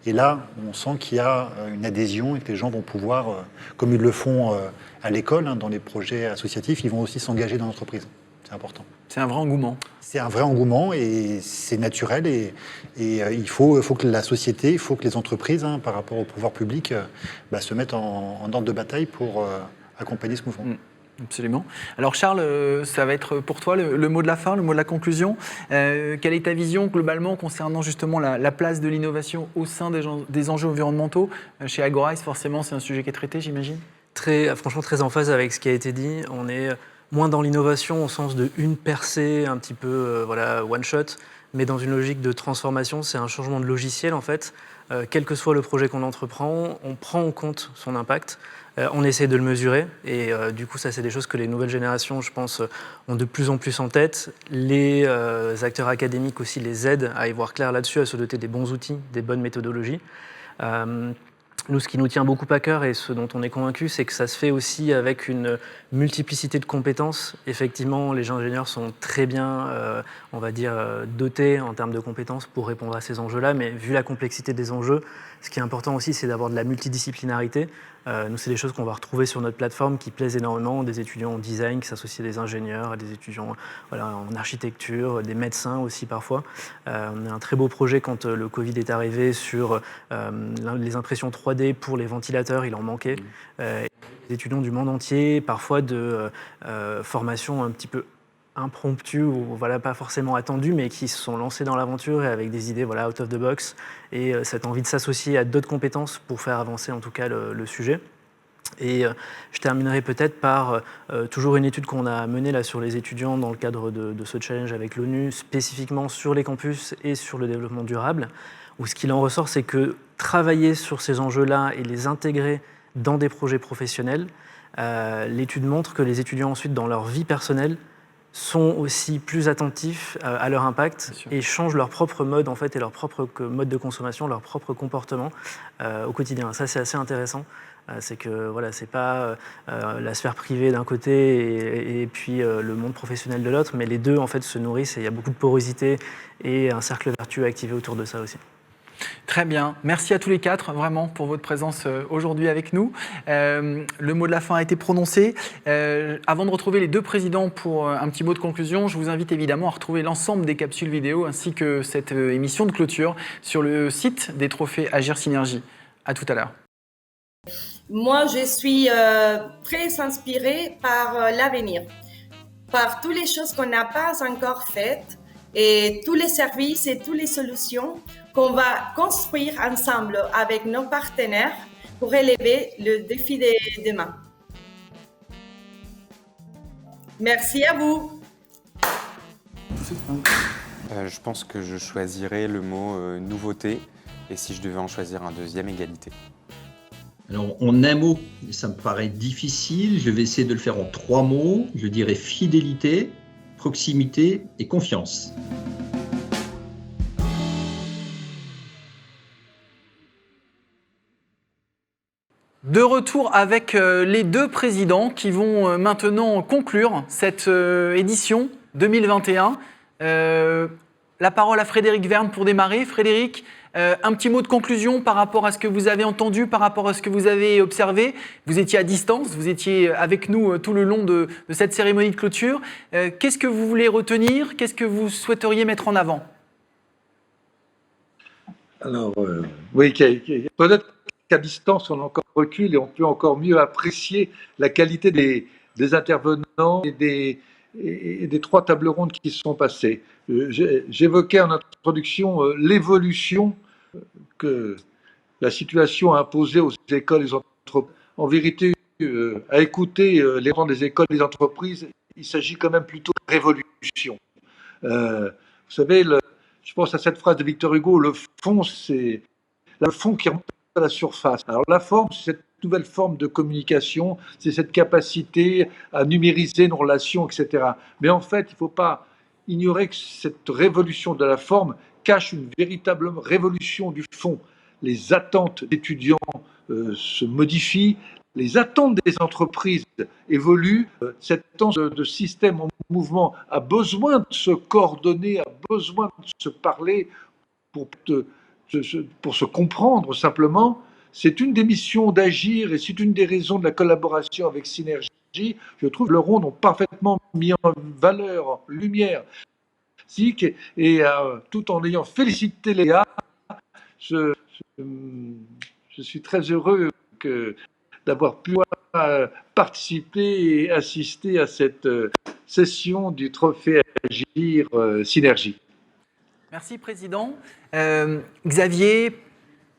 L: Et là, on sent qu'il y a une adhésion et que les gens vont pouvoir, comme ils le font à l'école, dans les projets associatifs, ils vont aussi s'engager dans l'entreprise. C'est important.
A: C'est un vrai engouement.
L: C'est un vrai engouement et c'est naturel. Et il faut que la société, il faut que les entreprises, par rapport au pouvoir public, se mettent en ordre de bataille pour accompagner ce mouvement.
A: Absolument. Alors Charles, ça va être pour toi le mot de la fin, le mot de la conclusion. Quelle est ta vision globalement concernant justement la place de l'innovation au sein des enjeux environnementaux? Chez Agorize, forcément, c'est un sujet qui est traité, j'imagine?
Q: Franchement, très en phase avec ce qui a été dit. On est moins dans l'innovation au sens de une percée, un petit peu one shot, mais dans une logique de transformation. C'est un changement de logiciel en fait. Quel que soit le projet qu'on entreprend, on prend en compte son impact. On essaie de le mesurer et du coup, ça, c'est des choses que les nouvelles générations, je pense, ont de plus en plus en tête. Les acteurs académiques aussi les aident à y voir clair là-dessus, à se doter des bons outils, des bonnes méthodologies. Nous, ce qui nous tient beaucoup à cœur et ce dont on est convaincu, c'est que ça se fait aussi avec une multiplicité de compétences. Effectivement, les ingénieurs sont très bien, on va dire, dotés en termes de compétences pour répondre à ces enjeux-là, mais vu la complexité des enjeux, ce qui est important aussi, c'est d'avoir de la multidisciplinarité. Nous, c'est des choses qu'on va retrouver sur notre plateforme qui plaisent énormément, des étudiants en design qui s'associent à des ingénieurs, à des étudiants en architecture, des médecins aussi parfois. On a un très beau projet quand le Covid est arrivé sur les impressions 3D pour les ventilateurs, il en manquait. Des étudiants du monde entier, parfois de formations un petit peu impromptues ou pas forcément attendues, mais qui se sont lancés dans l'aventure et avec des idées out of the box et cette envie de s'associer à d'autres compétences pour faire avancer en tout cas le sujet. Et je terminerai peut-être par toujours une étude qu'on a menée là sur les étudiants dans le cadre de ce challenge avec l'ONU, spécifiquement sur les campus et sur le développement durable, où ce qu'il en ressort, c'est que travailler sur ces enjeux-là et les intégrer dans des projets professionnels, l'étude montre que les étudiants ensuite dans leur vie personnelle sont aussi plus attentifs à leur impact et changent leur propre mode en fait et leur propre mode de consommation, leur propre comportement au quotidien. Ça, c'est assez intéressant. C'est que c'est pas la sphère privée d'un côté et puis le monde professionnel de l'autre, mais les deux en fait se nourrissent et il y a beaucoup de porosité et un cercle vertueux activé autour de ça aussi.
A: Très bien. Merci à tous les quatre, vraiment, pour votre présence aujourd'hui avec nous. Le mot de la fin a été prononcé. Avant de retrouver les deux présidents pour un petit mot de conclusion, je vous invite évidemment à retrouver l'ensemble des capsules vidéo ainsi que cette émission de clôture sur le site des trophées Agir Synergie. À tout à l'heure.
R: Moi, je suis très inspirée par l'avenir, par toutes les choses qu'on n'a pas encore faites et tous les services et toutes les solutions qu'on va construire ensemble avec nos partenaires pour relever le défi de demain. Merci à vous.
S: Je pense que je choisirais le mot nouveauté et si je devais en choisir un deuxième, égalité.
T: Alors, en un mot, ça me paraît difficile. Je vais essayer de le faire en 3 mots. Je dirais fidélité, proximité et confiance.
A: De retour avec les deux présidents qui vont maintenant conclure cette édition 2021. La parole à Frédéric Verne pour démarrer. Frédéric, un petit mot de conclusion par rapport à ce que vous avez entendu, par rapport à ce que vous avez observé. Vous étiez à distance, vous étiez avec nous tout le long de cette cérémonie de clôture. Qu'est-ce que vous voulez retenir? Qu'est-ce que vous souhaiteriez mettre en avant?
B: Alors, oui, peut-être qu'à distance, on a encore recul et on peut encore mieux apprécier la qualité des intervenants et des 3 tables rondes qui se sont passées. J'évoquais en introduction l'évolution que la situation a imposée aux écoles et aux entreprises. En vérité, à écouter les gens des écoles et des entreprises, il s'agit quand même plutôt de révolution. Vous savez, je pense à cette phrase de Victor Hugo, le fond, c'est le fond qui remonte à la surface. Alors la forme, c'est cette nouvelle forme de communication, c'est cette capacité à numériser nos relations, etc. Mais en fait, il ne faut pas ignorer que cette révolution de la forme cache une véritable révolution du fond. Les attentes d'étudiants se modifient, les attentes des entreprises évoluent. Cette tendance de système en mouvement a besoin de se coordonner, a besoin de se parler pour se comprendre simplement. C'est une des missions d'Agir et c'est une des raisons de la collaboration avec Synergie. Je trouve que le Ronde ont parfaitement mis en valeur, en lumière, et tout en ayant félicité Léa, je suis très heureux d'avoir pu participer et assister à cette session du Trophée Agir Synergie.
A: Merci, Président. Xavier,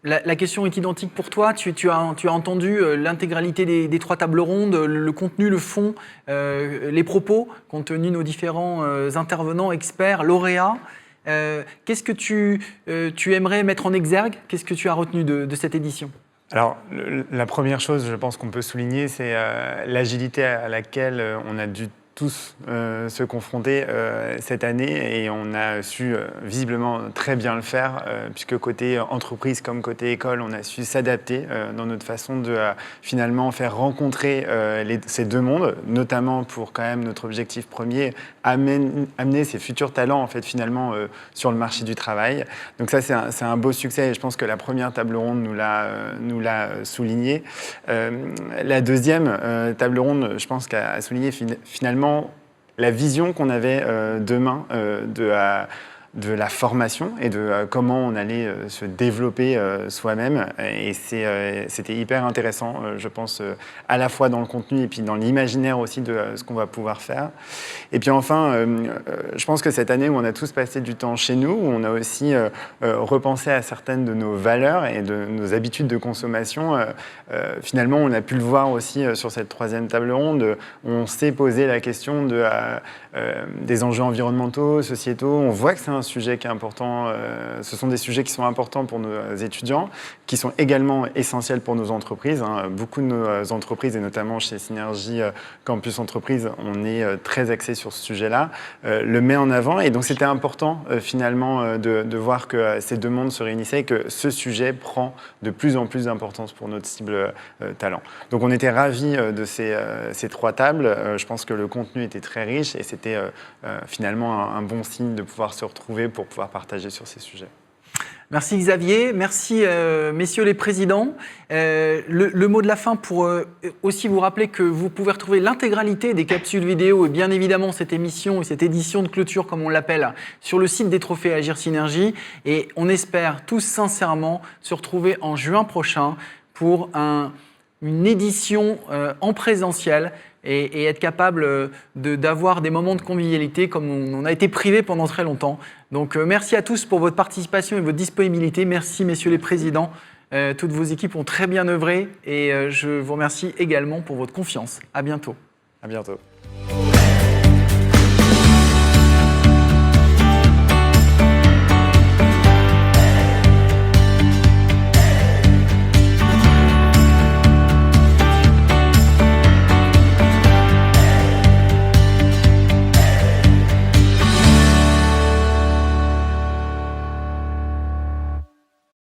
A: la question est identique pour toi. Tu as entendu l'intégralité des 3 tables rondes, le contenu, le fond, les propos, compte tenu de nos différents intervenants, experts, lauréats. Qu'est-ce que tu aimerais mettre en exergue? Qu'est-ce que tu as retenu de cette édition?
C: Alors, la première chose, je pense qu'on peut souligner, c'est l'agilité à laquelle on a dû tous se confronter cette année et on a su visiblement très bien le faire puisque côté entreprise comme côté école, on a su s'adapter dans notre façon de finalement faire rencontrer ces deux mondes, notamment pour quand même notre objectif premier, amener ces futurs talents en fait finalement sur le marché du travail. Donc ça c'est un beau succès et je pense que la première table ronde nous l'a souligné. La deuxième table ronde, je pense qu'a souligné finalement la vision qu'on avait demain de la formation et de comment on allait se développer soi-même. Et c'était hyper intéressant, je pense, à la fois dans le contenu et puis dans l'imaginaire aussi de ce qu'on va pouvoir faire. Et puis enfin, je pense que cette année où on a tous passé du temps chez nous, où on a aussi repensé à certaines de nos valeurs et de nos habitudes de consommation, finalement, on a pu le voir aussi sur cette troisième table ronde. On s'est posé la question des enjeux environnementaux, sociétaux. On voit que c'est un sujet qui est important. Ce sont des sujets qui sont importants pour nos étudiants, qui sont également essentiels pour nos entreprises. Beaucoup de nos entreprises, et notamment chez Synergie Campus Entreprise, on est très axé sur ce sujet-là, le met en avant. Et donc, c'était important, finalement, de voir que ces deux mondes se réunissaient et que ce sujet prend de plus en plus d'importance pour notre cible talent. Donc, on était ravis de ces trois tables. Je pense que le contenu était très riche et c'était finalement un bon signe de pouvoir se retrouver pour pouvoir partager sur ces sujets.
A: Merci Xavier, merci messieurs les présidents. Le mot de la fin pour aussi vous rappeler que vous pouvez retrouver l'intégralité des capsules vidéo et bien évidemment cette émission et cette édition de clôture comme on l'appelle sur le site des Trophées Agir Synergie et on espère tous sincèrement se retrouver en juin prochain pour une édition en présentiel et être capable d'avoir des moments de convivialité comme on a été privé pendant très longtemps. Donc merci à tous pour votre participation et votre disponibilité. Merci messieurs les présidents. Toutes vos équipes ont très bien œuvré et je vous remercie également pour votre confiance. À bientôt.
C: À bientôt.